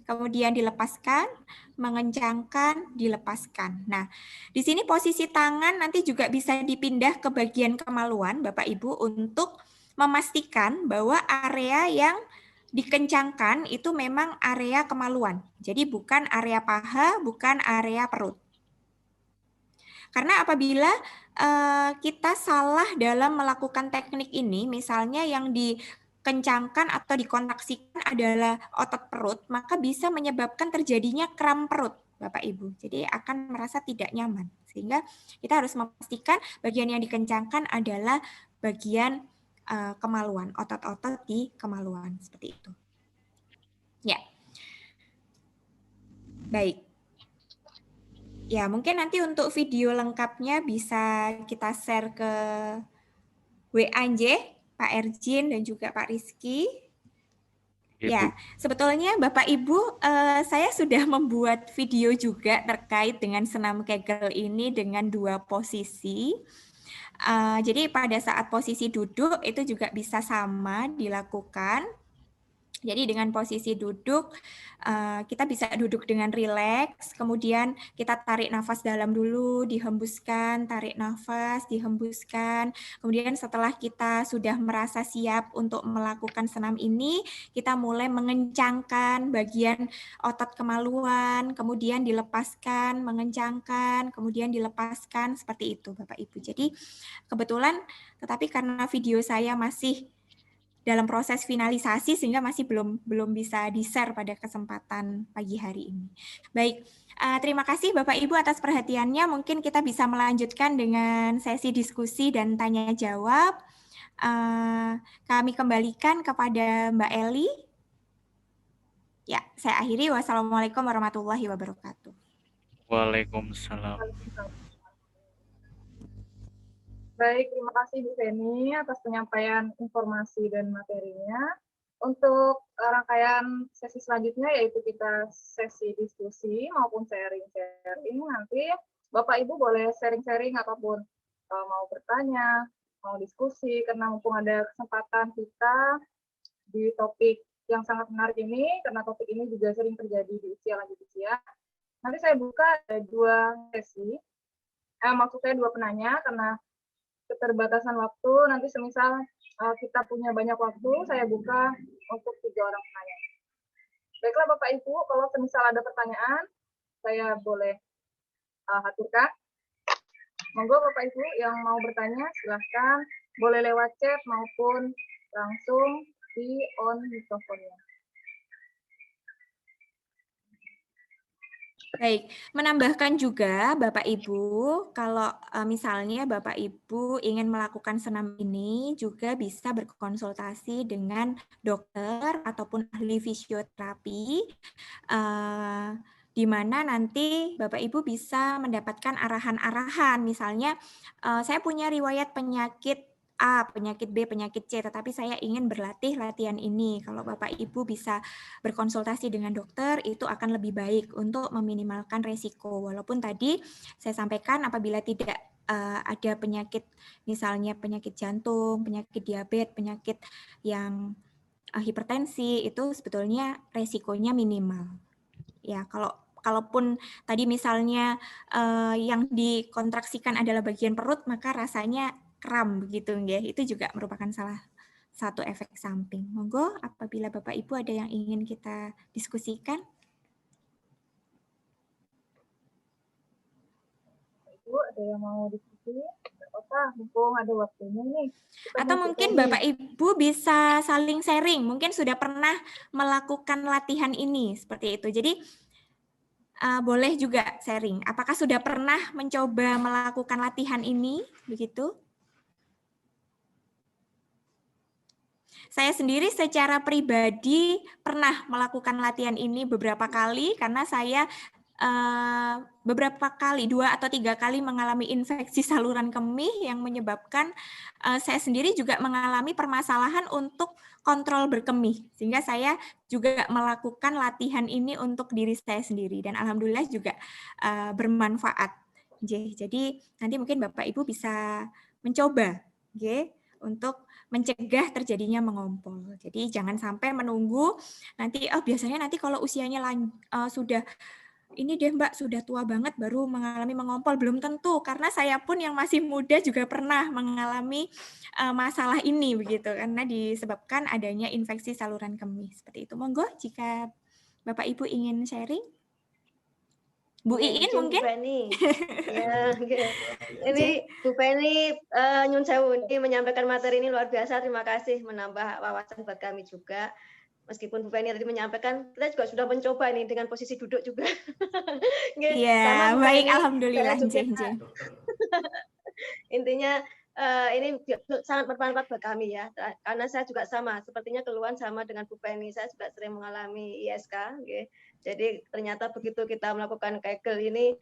kemudian dilepaskan, mengencangkan, dilepaskan. Nah, di sini posisi tangan nanti juga bisa dipindah ke bagian kemaluan, Bapak Ibu, untuk memastikan bahwa area yang dikencangkan itu memang area kemaluan. Jadi bukan area paha, bukan area perut. Karena apabila kita salah dalam melakukan teknik ini, misalnya yang dikencangkan atau dikontraksikan adalah otot perut, maka bisa menyebabkan terjadinya kram perut, Bapak Ibu. Jadi akan merasa tidak nyaman. Sehingga kita harus memastikan bagian yang dikencangkan adalah bagian kemaluan, otot-otot di kemaluan, seperti itu. Ya. Baik. Ya, mungkin nanti untuk video lengkapnya bisa kita share ke WA Pak Erjin dan juga Pak Rizky. Ya, sebetulnya Bapak Ibu, saya sudah membuat video juga terkait dengan senam Kegel ini dengan 2 posisi. Jadi pada saat posisi duduk itu juga bisa sama dilakukan. Jadi dengan posisi duduk, kita bisa duduk dengan rileks, kemudian kita tarik nafas dalam dulu, dihembuskan, tarik nafas, dihembuskan. Kemudian setelah kita sudah merasa siap untuk melakukan senam ini, kita mulai mengencangkan bagian otot kemaluan, kemudian dilepaskan, mengencangkan, kemudian dilepaskan, seperti itu Bapak Ibu. Jadi kebetulan, tetapi karena video saya masih dalam proses finalisasi sehingga masih belum bisa di-share pada kesempatan pagi hari ini. Baik, terima kasih Bapak Ibu atas perhatiannya. Mungkin kita bisa melanjutkan dengan sesi diskusi dan tanya jawab. Kami kembalikan kepada Mbak Eli. Ya, saya akhiri. Wassalamualaikum warahmatullahi wabarakatuh. Waalaikumsalam. Baik, terima kasih Bu Feni atas penyampaian informasi dan materinya. Untuk rangkaian sesi selanjutnya yaitu kita sesi diskusi maupun sharing-sharing. Nanti Bapak Ibu boleh sharing-sharing apapun, mau bertanya, mau diskusi, karena mumpung ada kesempatan kita di topik yang sangat menarik ini, karena topik ini juga sering terjadi di usia lanjut usia. Nanti saya buka ada 2 sesi, maksud saya 2 penanya, karena keterbatasan waktu, nanti semisal kita punya banyak waktu, saya buka untuk 3 orang penanya. Baiklah Bapak Ibu, kalau semisal ada pertanyaan, saya boleh haturkan. Monggo Bapak Ibu yang mau bertanya, silahkan boleh lewat chat maupun langsung di on mikrofonnya. Baik, menambahkan juga Bapak Ibu, kalau misalnya Bapak Ibu ingin melakukan senam ini juga bisa berkonsultasi dengan dokter ataupun ahli fisioterapi, di mana nanti Bapak Ibu bisa mendapatkan arahan-arahan. Misalnya, saya punya riwayat penyakit A, penyakit B, penyakit C, tetapi saya ingin berlatih latihan ini. Kalau Bapak Ibu bisa berkonsultasi dengan dokter, itu akan lebih baik untuk meminimalkan resiko. Walaupun tadi saya sampaikan apabila tidak ada penyakit, misalnya penyakit jantung, penyakit diabetes, penyakit yang hipertensi, itu sebetulnya resikonya minimal. Ya, kalaupun tadi misalnya yang dikontraksikan adalah bagian perut, maka rasanya kram begitu ya. Itu juga merupakan salah satu efek samping. Monggo apabila Bapak Ibu ada yang ingin kita diskusikan. Ibu ada yang mau diskusi? Apa? Mumpung ada waktunya nih. Atau mungkin Bapak Ibu bisa saling sharing. Mungkin sudah pernah melakukan latihan ini seperti itu. Jadi boleh juga sharing. Apakah sudah pernah mencoba melakukan latihan ini begitu? Saya sendiri secara pribadi pernah melakukan latihan ini beberapa kali karena saya beberapa kali, 2 atau 3 kali mengalami infeksi saluran kemih yang menyebabkan saya sendiri juga mengalami permasalahan untuk kontrol berkemih. Sehingga saya juga melakukan latihan ini untuk diri saya sendiri dan alhamdulillah juga bermanfaat. Jadi nanti mungkin Bapak Ibu bisa mencoba untuk mencegah terjadinya mengompol. Jadi jangan sampai menunggu nanti biasanya nanti kalau usianya sudah ini deh Mbak sudah tua banget baru mengalami mengompol, belum tentu karena saya pun yang masih muda juga pernah mengalami masalah ini begitu karena disebabkan adanya infeksi saluran kemih seperti itu. Monggo jika Bapak Ibu ingin sharing. Bu Iin mungkin? Bu Penny. Ya, ini Bu Penny nyun sewu ini menyampaikan materi ini luar biasa. Terima kasih menambah wawasan buat kami juga. Meskipun Bu Penny tadi menyampaikan, kita juga sudah mencoba ini dengan posisi duduk juga. Iya, baik. Alhamdulillah. Intinya ini sangat bermanfaat buat kami ya, karena saya juga sama, sepertinya keluhan sama dengan Bu Penny. Saya juga sering mengalami ISK. Jadi ternyata begitu kita melakukan Kegel ini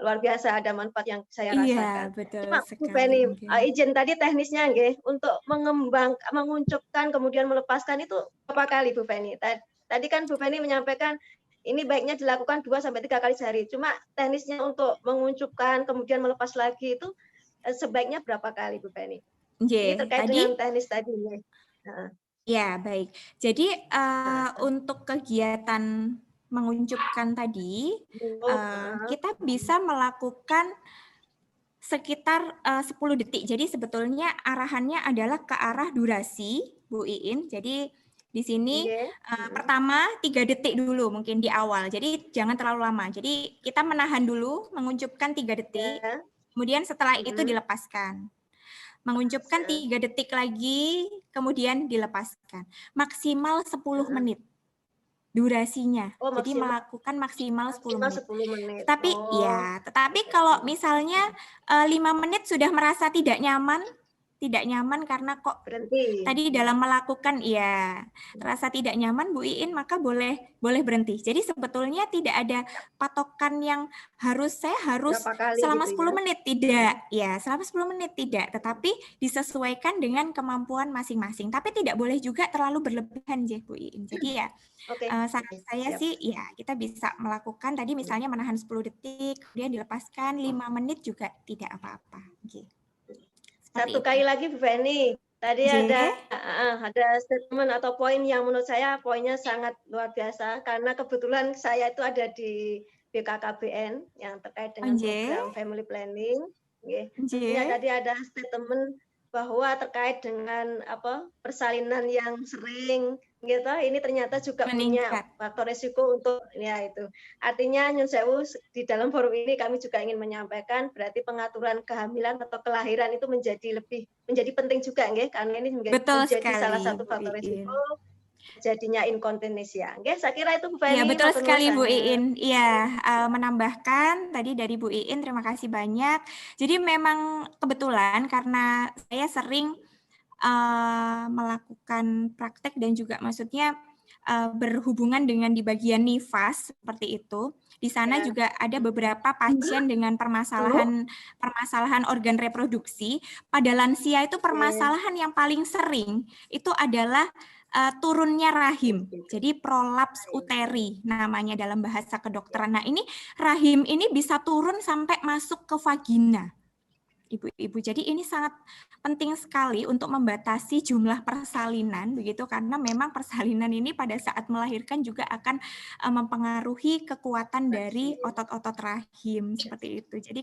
luar biasa ada manfaat yang saya rasakan. Iya, betul Cuma sekali. Bu Penny, izin tadi teknisnya untuk menguncupkan kemudian melepaskan itu berapa kali Bu Penny? Tadi kan Bu Penny menyampaikan ini baiknya dilakukan 2-3 kali sehari. Cuma teknisnya untuk menguncupkan kemudian melepas lagi itu sebaiknya berapa kali Bu Penny? Ini terkait dengan teknis tadi. Ya, baik. Jadi untuk kegiatan menguncupkan tadi, kita bisa melakukan sekitar 10 detik. Jadi sebetulnya arahannya adalah ke arah durasi, Bu Iin. Jadi di sini pertama 3 detik dulu mungkin di awal. Jadi jangan terlalu lama. Jadi kita menahan dulu, menguncupkan 3 detik. Kemudian setelah itu dilepaskan. Menguncupkan 3 detik lagi, kemudian dilepaskan. Maksimal 10 menit. Durasinya. Jadi melakukan maksimal 10 menit. Tetapi kalau misalnya 5 menit sudah merasa tidak nyaman, tidak nyaman karena kok Berhenti. tadi dalam melakukan terasa tidak nyaman Bu Iin, maka boleh berhenti. Jadi sebetulnya tidak ada patokan yang saya harus Berapa kali selama gitu 10 menit, tidak. Ya, selama 10 menit tidak, tetapi disesuaikan dengan kemampuan masing-masing. Tapi tidak boleh juga terlalu berlebihan, Bu Iin. Jadi ya Oke. saran saya Siap. sih ya kita bisa melakukan tadi misalnya menahan 10 detik, kemudian dilepaskan 5 menit juga tidak apa-apa. Gitu. Satu kali lagi Bu Feni, tadi J. ada statement atau poin yang menurut saya poinnya sangat luar biasa karena kebetulan saya itu ada di BKKBN yang terkait dengan program family planning. Ya, tadi ada statement bahwa terkait dengan persalinan yang sering gitu, ini ternyata juga punya faktor resiko untuk itu. Artinya nyun sewu di dalam forum ini kami juga ingin menyampaikan berarti pengaturan kehamilan atau kelahiran itu menjadi penting juga nggih, karena ini menjadi salah satu faktor resiko jadinya inkontinensia. Saya kira itu Bu Feni. Ya, betul sekali Bu Iin. Iya, menambahkan tadi dari Bu Iin, terima kasih banyak. Jadi memang kebetulan karena saya sering melakukan praktek dan juga maksudnya berhubungan dengan di bagian nifas seperti itu. Di sana juga ada beberapa pasien dengan permasalahan organ reproduksi. Pada lansia itu permasalahan yang paling sering itu adalah turunnya rahim. Jadi prolaps uteri namanya dalam bahasa kedokteran. Nah, ini rahim ini bisa turun sampai masuk ke vagina. Ibu-ibu. Jadi ini sangat penting sekali untuk membatasi jumlah persalinan begitu karena memang persalinan ini pada saat melahirkan juga akan mempengaruhi kekuatan dari otot-otot rahim seperti itu. Jadi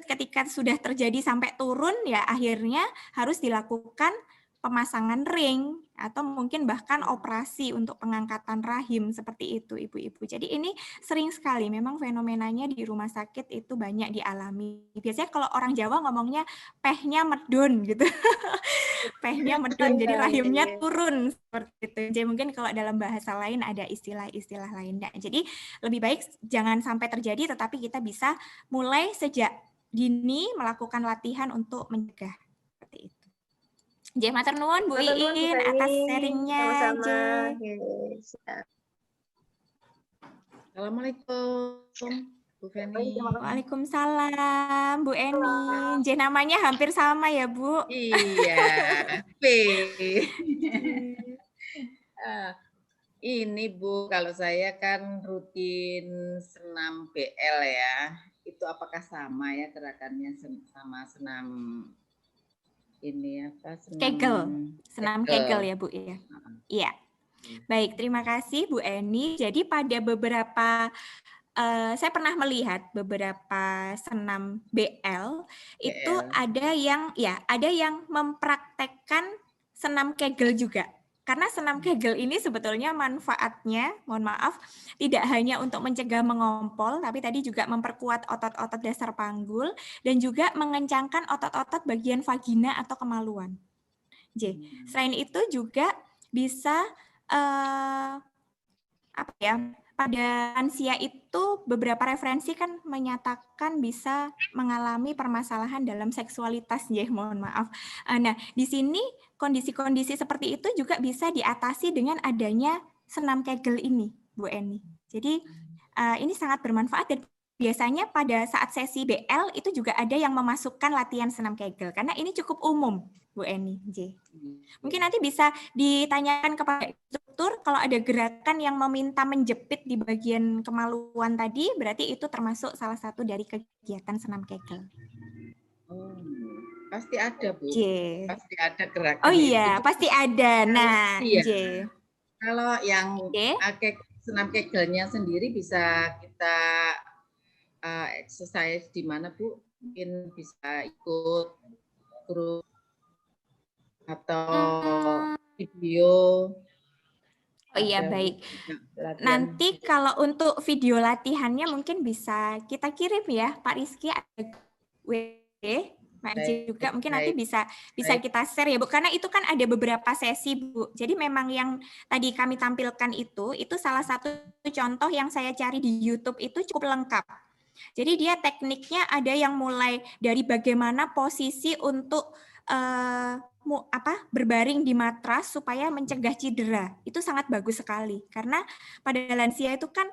ketika sudah terjadi sampai turun ya akhirnya harus dilakukan pemasangan ring atau mungkin bahkan operasi untuk pengangkatan rahim seperti itu ibu-ibu. Jadi ini sering sekali memang fenomenanya di rumah sakit itu banyak dialami. Biasanya kalau orang Jawa ngomongnya pehnya medun gitu. Pehnya medun jadi rahimnya turun seperti itu. Jadi mungkin kalau dalam bahasa lain ada istilah-istilah lain. Nah, jadi lebih baik jangan sampai terjadi tetapi kita bisa mulai sejak dini melakukan latihan untuk mencegah seperti itu. J. Matur nuwun Bu Iin atas sharingnya. Assalamualaikum Bu Feni. Waalaikumsalam Bu Eni. J namanya hampir sama ya Bu? Iya. P. Ini Bu, kalau saya kan rutin senam BL ya. Itu apakah sama ya gerakannya sama senam ini senam Kegel ya Bu ya. Iya. Baik, terima kasih Bu Eni. Jadi pada beberapa saya pernah melihat beberapa senam BL itu ada yang mempraktekkan senam Kegel juga. Karena senam Kegel ini sebetulnya manfaatnya, mohon maaf, tidak hanya untuk mencegah mengompol, tapi tadi juga memperkuat otot-otot dasar panggul dan juga mengencangkan otot-otot bagian vagina atau kemaluan. Selain itu juga bisa pada lansia itu beberapa referensi kan menyatakan bisa mengalami permasalahan dalam seksualitas, mohon maaf. Nah, di sini kondisi-kondisi seperti itu juga bisa diatasi dengan adanya senam Kegel ini, Bu Eni. Jadi ini sangat bermanfaat dan biasanya pada saat sesi BL itu juga ada yang memasukkan latihan senam Kegel karena ini cukup umum, Bu Eni. Mungkin nanti bisa ditanyakan kepada instruktur kalau ada gerakan yang meminta menjepit di bagian kemaluan tadi, berarti itu termasuk salah satu dari kegiatan senam Kegel. Oh, pasti ada Bu. Pasti ada gerakan. Oh iya, pasti ada. Nah, kalau yang senam Kegelnya sendiri bisa kita exercise di mana Bu? Mungkin bisa ikut grup atau video. Oh iya, baik. Nanti kalau untuk video latihannya mungkin bisa kita kirim ya, Pak Rizky ada Mbak juga mungkin nanti bisa kita share ya Bu, karena itu kan ada beberapa sesi Bu. Jadi memang yang tadi kami tampilkan itu salah satu contoh yang saya cari di YouTube itu cukup lengkap. Jadi dia tekniknya ada yang mulai dari bagaimana posisi untuk berbaring di matras supaya mencegah cedera. Itu sangat bagus sekali karena pada lansia itu kan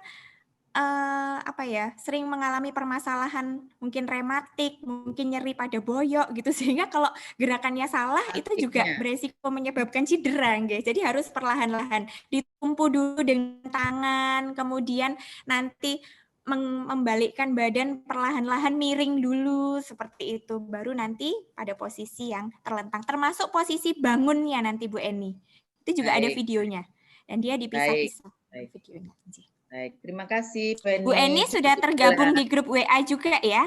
sering mengalami permasalahan mungkin rematik, mungkin nyeri pada boyok gitu, sehingga kalau gerakannya salah itu juga beresiko menyebabkan cedera, nggih. Jadi harus perlahan-lahan ditumpu dulu dengan tangan, kemudian nanti membalikkan badan perlahan-lahan miring dulu seperti itu, baru nanti pada posisi yang terlentang, termasuk posisi bangunnya nanti Bu Eni. Itu juga ada videonya dan dia dipisah-pisah videonya. Baik, terima kasih Bu Eni sudah tergabung di grup WA juga ya?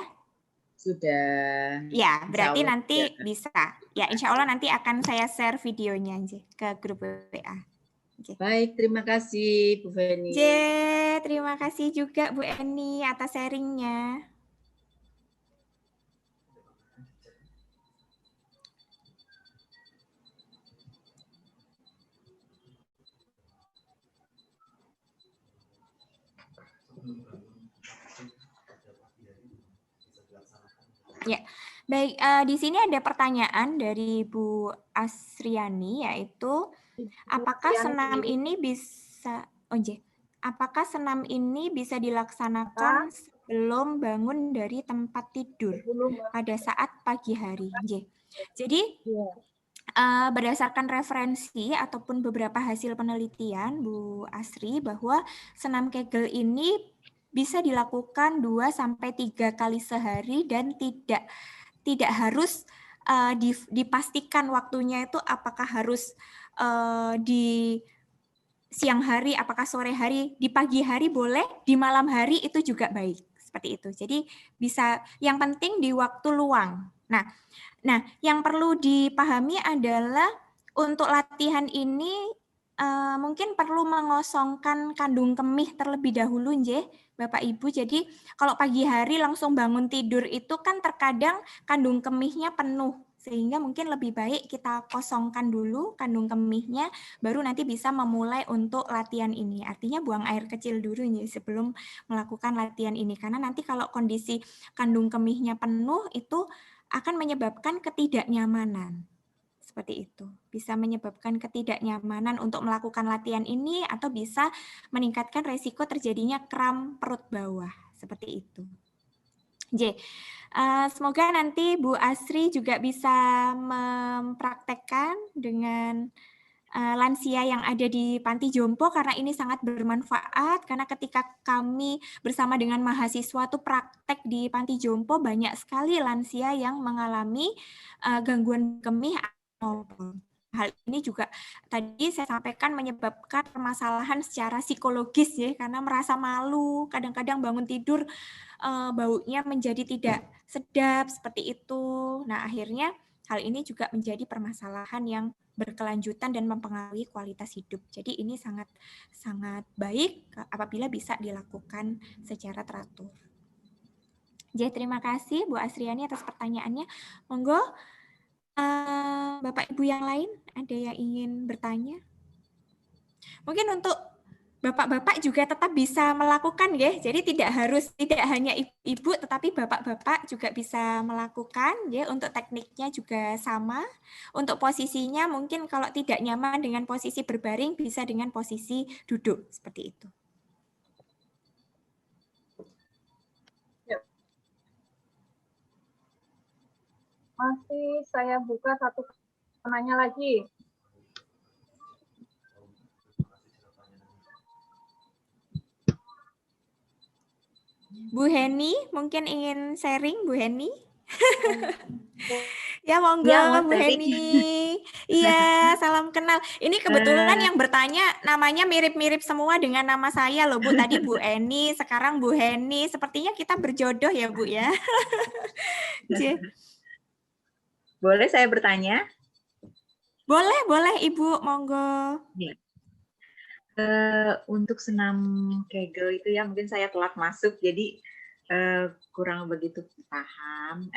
Sudah. Ya, berarti nanti bisa. Ya, insya Allah nanti akan saya share videonya ke grup WA. Baik, terima kasih Bu Feni. Terima kasih juga Bu Eni atas sharingnya. Ya, baik. Di sini ada pertanyaan dari Bu Asriani, yaitu apakah senam ini bisa, apakah senam ini bisa dilaksanakan sebelum bangun dari tempat tidur pada saat pagi hari? Jadi berdasarkan referensi ataupun beberapa hasil penelitian Bu Asri, bahwa senam Kegel ini bisa dilakukan 2-3 kali sehari dan tidak harus dipastikan waktunya itu apakah harus di siang hari, apakah sore hari, di pagi hari boleh, di malam hari itu juga baik, seperti itu. Jadi bisa, yang penting di waktu luang. Nah, yang perlu dipahami adalah untuk latihan ini mungkin perlu mengosongkan kandung kemih terlebih dahulu, Bapak Ibu. Jadi kalau pagi hari langsung bangun tidur itu kan terkadang kandung kemihnya penuh, sehingga mungkin lebih baik kita kosongkan dulu kandung kemihnya, baru nanti bisa memulai untuk latihan ini. Artinya buang air kecil dulu sebelum melakukan latihan ini, karena nanti kalau kondisi kandung kemihnya penuh itu akan menyebabkan ketidaknyamanan. Seperti itu. Bisa menyebabkan ketidaknyamanan untuk melakukan latihan ini atau bisa meningkatkan resiko terjadinya kram perut bawah. Seperti itu. Semoga nanti Bu Asri juga bisa mempraktekkan dengan lansia yang ada di Panti Jompo, karena ini sangat bermanfaat, karena ketika kami bersama dengan mahasiswa tuh praktek di Panti Jompo, banyak sekali lansia yang mengalami gangguan kemih. Hal ini juga tadi saya sampaikan menyebabkan permasalahan secara psikologis karena merasa malu, kadang-kadang bangun tidur baunya menjadi tidak sedap seperti itu. Nah, akhirnya hal ini juga menjadi permasalahan yang berkelanjutan dan mempengaruhi kualitas hidup. Jadi ini sangat baik apabila bisa dilakukan secara teratur. Terima kasih Bu Asriani atas pertanyaannya. Monggo Bapak Ibu yang lain ada yang ingin bertanya? Mungkin untuk Bapak-bapak juga tetap bisa melakukan jadi tidak hanya ibu tetapi bapak-bapak juga bisa melakukan untuk tekniknya juga sama. Untuk posisinya mungkin kalau tidak nyaman dengan posisi berbaring bisa dengan posisi duduk seperti itu. Masih saya buka satu penanya lagi. Bu Heni mungkin ingin sharing, Bu Heni? Ya monggo ya, Bu Heni. Iya, salam kenal. Ini kebetulan yang bertanya namanya mirip-mirip semua dengan nama saya loh Bu. Tadi Bu Eni, sekarang Bu Heni. Sepertinya kita berjodoh ya Bu ya. Boleh saya bertanya? Boleh Ibu, monggo. Ya. Untuk senam Kegel itu ya mungkin saya telat masuk, jadi kurang begitu paham.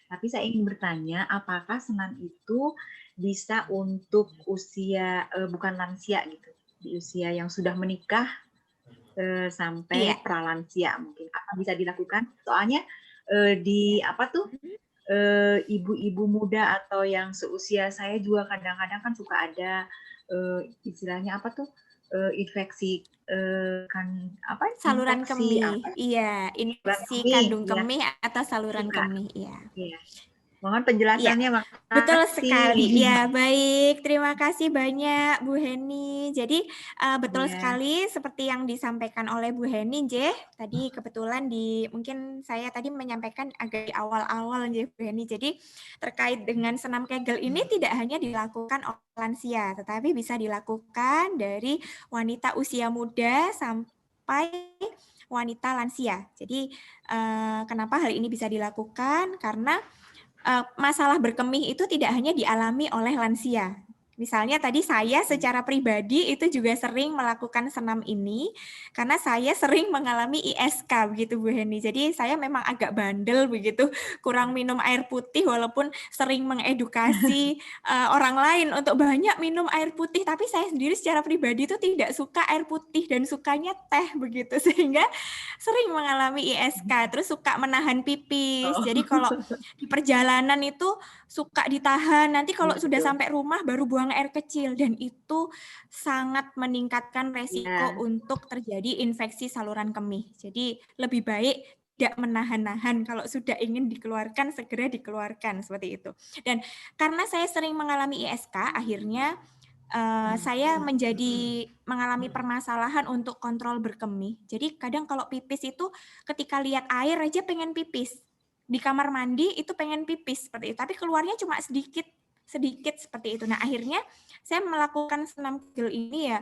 Tapi saya ingin bertanya, apakah senam itu bisa untuk usia bukan lansia gitu, di usia yang sudah menikah sampai pralansia mungkin, apa bisa dilakukan? Soalnya di ibu-ibu muda atau yang seusia saya juga kadang-kadang kan suka ada istilahnya apa tuh, infeksi kan apa Saluran infeksi kemih, apa iya, infeksi kemih, kandung ya. kemih atau saluran Suka. kemih, iya. Iya. Mohon Iya, penjelasannya, betul makasih. sekali. Ya, baik. Terima kasih banyak Bu Heni. Jadi betul Iya. sekali seperti yang disampaikan oleh Bu Heni, J. Tadi kebetulan mungkin saya tadi menyampaikan agak di awal-awal, J, Bu Heni. Jadi terkait dengan senam Kegel ini tidak hanya dilakukan oleh lansia, tetapi bisa dilakukan dari wanita usia muda sampai wanita lansia. Jadi kenapa hal ini bisa dilakukan? Karena masalah berkemih itu tidak hanya dialami oleh lansia. Misalnya tadi saya secara pribadi itu juga sering melakukan senam ini karena saya sering mengalami ISK begitu Bu Heni. Jadi saya memang agak bandel begitu, kurang minum air putih walaupun sering mengedukasi orang lain untuk banyak minum air putih, tapi saya sendiri secara pribadi itu tidak suka air putih dan sukanya teh begitu, sehingga sering mengalami ISK, terus suka menahan pipis. Jadi kalau di perjalanan itu suka ditahan, nanti kalau sudah sampai rumah baru buang air kecil, dan itu sangat meningkatkan resiko untuk terjadi infeksi saluran kemih. Jadi lebih baik tidak menahan-nahan, kalau sudah ingin dikeluarkan segera dikeluarkan seperti itu. Dan karena saya sering mengalami ISK, akhirnya saya mengalami permasalahan untuk kontrol berkemih. Jadi kadang kalau pipis itu ketika lihat air aja pengen pipis. Di kamar mandi itu pengen pipis seperti itu, tapi keluarnya cuma sedikit seperti itu. Nah, akhirnya saya melakukan senam Kegel ini ya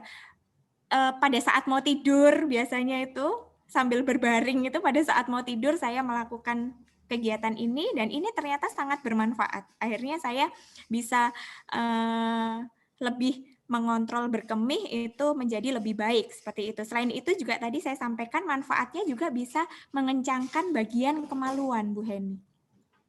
pada saat mau tidur, biasanya itu sambil berbaring itu pada saat mau tidur saya melakukan kegiatan ini, dan ini ternyata sangat bermanfaat. Akhirnya saya bisa lebih mengontrol berkemih itu menjadi lebih baik seperti itu. Selain itu juga tadi saya sampaikan manfaatnya juga bisa mengencangkan bagian kemaluan, Bu Heni.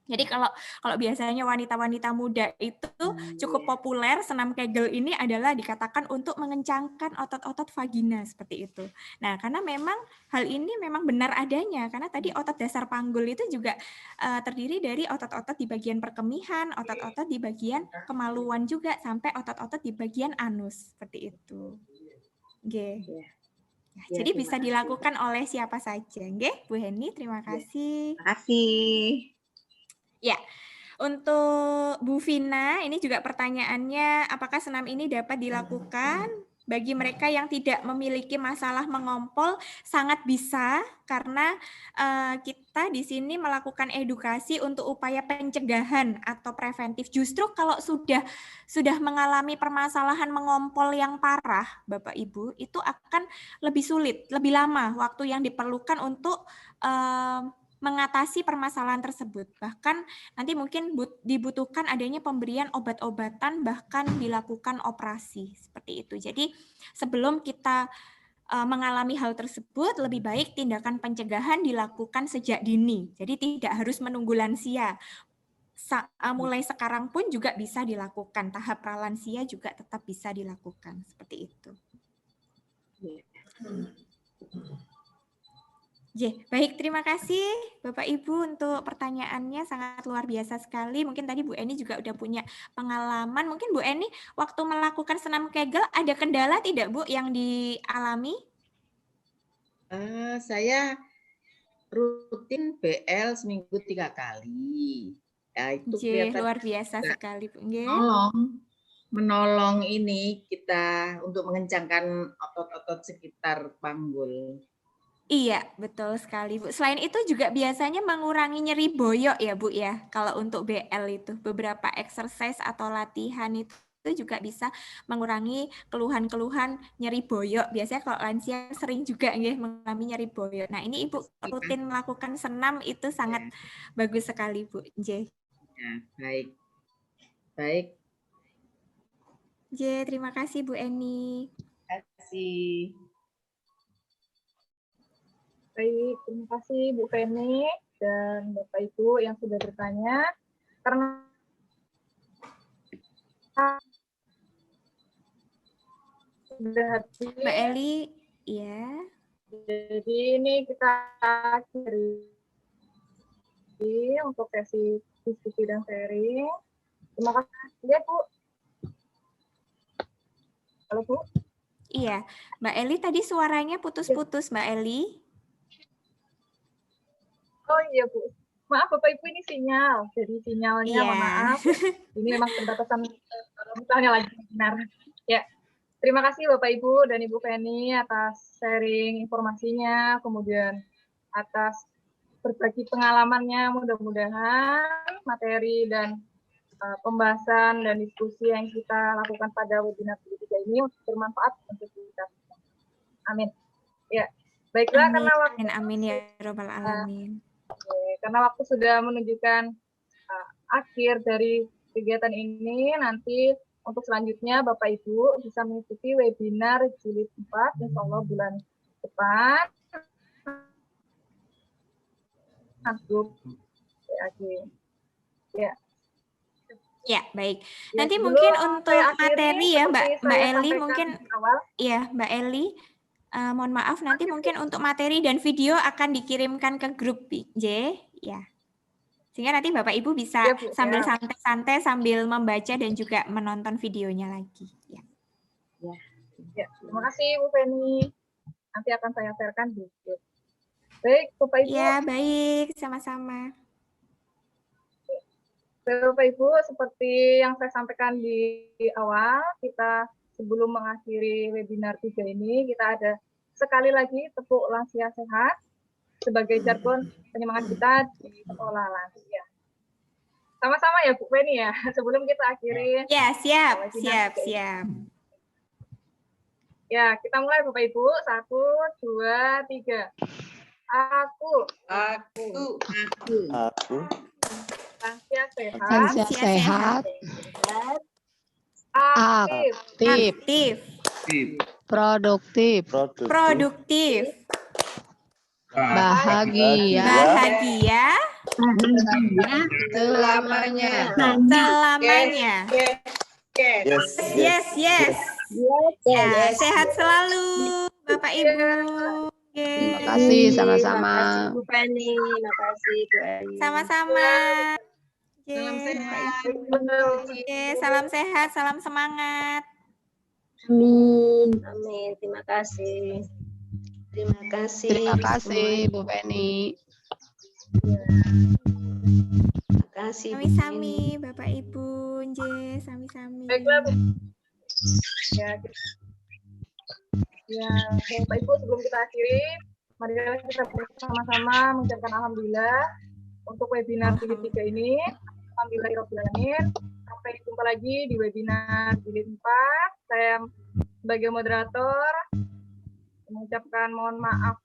Jadi kalau biasanya wanita-wanita muda itu cukup populer, senam Kegel ini adalah dikatakan untuk mengencangkan otot-otot vagina seperti itu. Nah, karena memang hal ini memang benar adanya, karena tadi otot dasar panggul itu juga terdiri dari otot-otot di bagian perkemihan, otot-otot di bagian kemaluan juga, sampai otot-otot di bagian anus seperti itu. Oke. Nah, jadi bisa dilakukan oleh siapa saja, nggih, Bu Heni. Terima kasih. Terima kasih. Ya, untuk Bu Vina, ini juga pertanyaannya, apakah senam ini dapat dilakukan bagi mereka yang tidak memiliki masalah mengompol? Sangat bisa, karena kita di sini melakukan edukasi untuk upaya pencegahan atau preventif. Justru kalau sudah mengalami permasalahan mengompol yang parah, Bapak Ibu, itu akan lebih sulit, lebih lama waktu yang diperlukan untuk mengatasi permasalahan tersebut. Bahkan nanti mungkin dibutuhkan adanya pemberian obat-obatan, bahkan dilakukan operasi seperti itu. Jadi sebelum kita mengalami hal tersebut, lebih baik tindakan pencegahan dilakukan sejak dini. Jadi tidak harus menunggu lansia. Mulai sekarang pun juga bisa dilakukan. Tahap pralansia juga tetap bisa dilakukan seperti itu. Baik, terima kasih Bapak Ibu untuk pertanyaannya, sangat luar biasa sekali. Mungkin tadi Bu Eni juga udah punya pengalaman. Mungkin Bu Eni waktu melakukan senam Kegel ada kendala tidak Bu yang dialami? Saya rutin BL seminggu 3 kali. Ya, itu luar biasa sekali Bu. Menolong ini kita untuk mengencangkan otot-otot sekitar panggul. Iya, betul sekali Bu. Selain itu juga biasanya mengurangi nyeri boyok ya Bu ya. Kalau untuk BL itu beberapa exercise atau latihan itu juga bisa mengurangi keluhan-keluhan nyeri boyok. Biasanya kalau lansia sering juga mengalami nyeri boyok. Nah, ini Ibu rutin melakukan senam itu sangat bagus sekali Bu. Ya, baik. Baik. Terima kasih Bu Eni. Terima kasih. Baik, terima kasih Bu Feni dan Bapak Ibu yang sudah bertanya. Karena sudah habis. Mbak Eli, ya. Jadi ini kita akhiri untuk sesi diskusi dan sharing. Terima kasih ya, Bu. Halo, Bu. Iya, Mbak Eli tadi suaranya putus-putus, Mbak Eli. Oh iya, Bu. Maaf, Bapak Ibu, ini sinyal. Jadi sinyalnya, mohon maaf. Ini memang pembatasan misalnya lagi benar. Ya, terima kasih Bapak Ibu dan Ibu Feni atas sharing informasinya, kemudian atas berbagi pengalamannya. Mudah-mudahan materi dan pembahasan dan diskusi yang kita lakukan pada webinar ketiga ini bermanfaat untuk kita. Amin. Ya, baiklah, karena waktu amin ya robbal alamin. Karena waktu sudah menunjukkan akhir dari kegiatan ini, nanti untuk selanjutnya Bapak Ibu bisa mengikuti webinar jilid 4 insya Allah bulan depan. Ya. Ya, baik. Ya, Nanti sebelum mungkin untuk saya akhiri, materi ya, seperti Mbak saya Eli sampaikan mungkin di awal. Iya, Mbak Eli. Mohon maaf, nanti mungkin untuk materi dan video akan dikirimkan ke grup J, ya. Sehingga nanti Bapak Ibu bisa Ya, Bu, sambil ya. santai-santai sambil membaca dan juga menonton videonya lagi. Ya. Ya, terima kasih Bu Feni. Nanti akan saya sharekan di grup. Baik, Bapak Ibu. Ya, baik, sama-sama. Bapak Ibu, seperti yang saya sampaikan di awal, kita sebelum mengakhiri webinar 3 ini, kita ada sekali lagi tepuk lansia sehat sebagai jargon penyemangat kita di sekolah lansia. Sama-sama ya Bu Feni ya, sebelum kita akhiri. Ya, siap. Ya, kita mulai Bapak Ibu. 1, 2, 3. Aku. Lansia sehat. Aktif. Produktif. Bahagia. Selamanya. Yes. Ya, sehat selalu Bapak Ibu. Terima kasih, sama-sama. Bu Feni, makasih Bu Eli. Sama-sama. Salam sehat. Salam sehat, salam semangat. Amin. Terima kasih. Terima kasih Bu Feni. Terima kasih. Sami-sami Bapak Ibu, sami-sami. Baiklah, Bu. Ya, Bapak Ibu, sebelum kita akhiri, mari kita bersama-sama mengucapkan alhamdulillah untuk webinar jilid 3 ini. Alhamdulillahirrahmanirrahim. Sampai jumpa lagi di webinar jilid 4. Saya sebagai moderator mengucapkan mohon maaf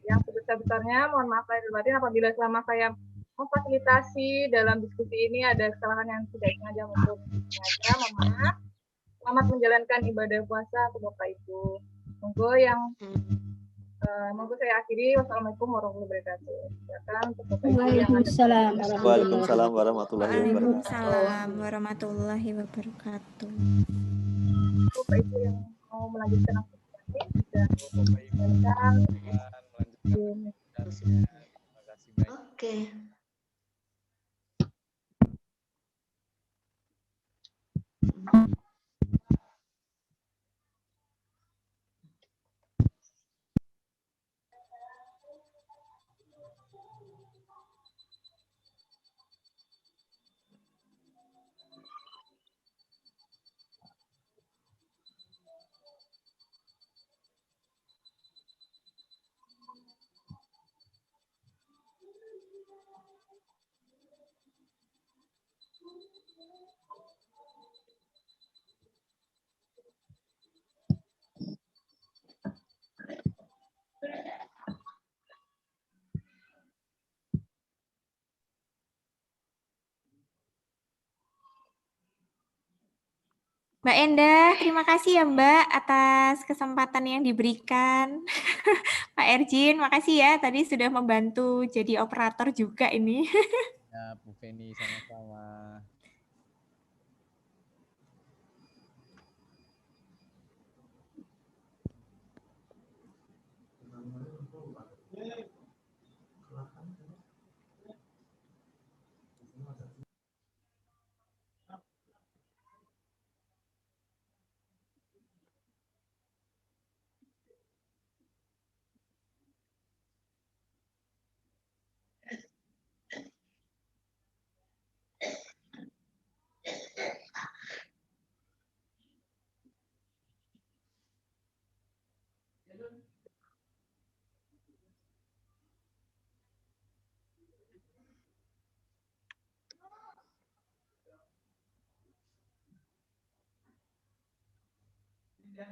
yang sebesar-besarnya, mohon maaf lahir batin apabila selama saya memfasilitasi dalam diskusi ini ada kesalahan yang tidak sengaja maupun sengaja, mohon maaf. Selamat menjalankan ibadah puasa untuk Bapak Ibu. Monggo saya akhiri. Wassalamualaikum warahmatullahi wabarakatuh. Silakan untuk Bapak Ibu yang ada. Waalaikumsalam warahmatullahi wabarakatuh. Waalaikumsalam warahmatullahi wabarakatuh. Bapak Ibu yang mau melanjutkan aktivitas bisa melanjutkan. Oke. Mbak Endah, terima kasih ya Mbak atas kesempatan yang diberikan. Pak Erjin, makasih ya tadi sudah membantu jadi operator juga ini. Ya, Bu Feni, sama-sama. Ya,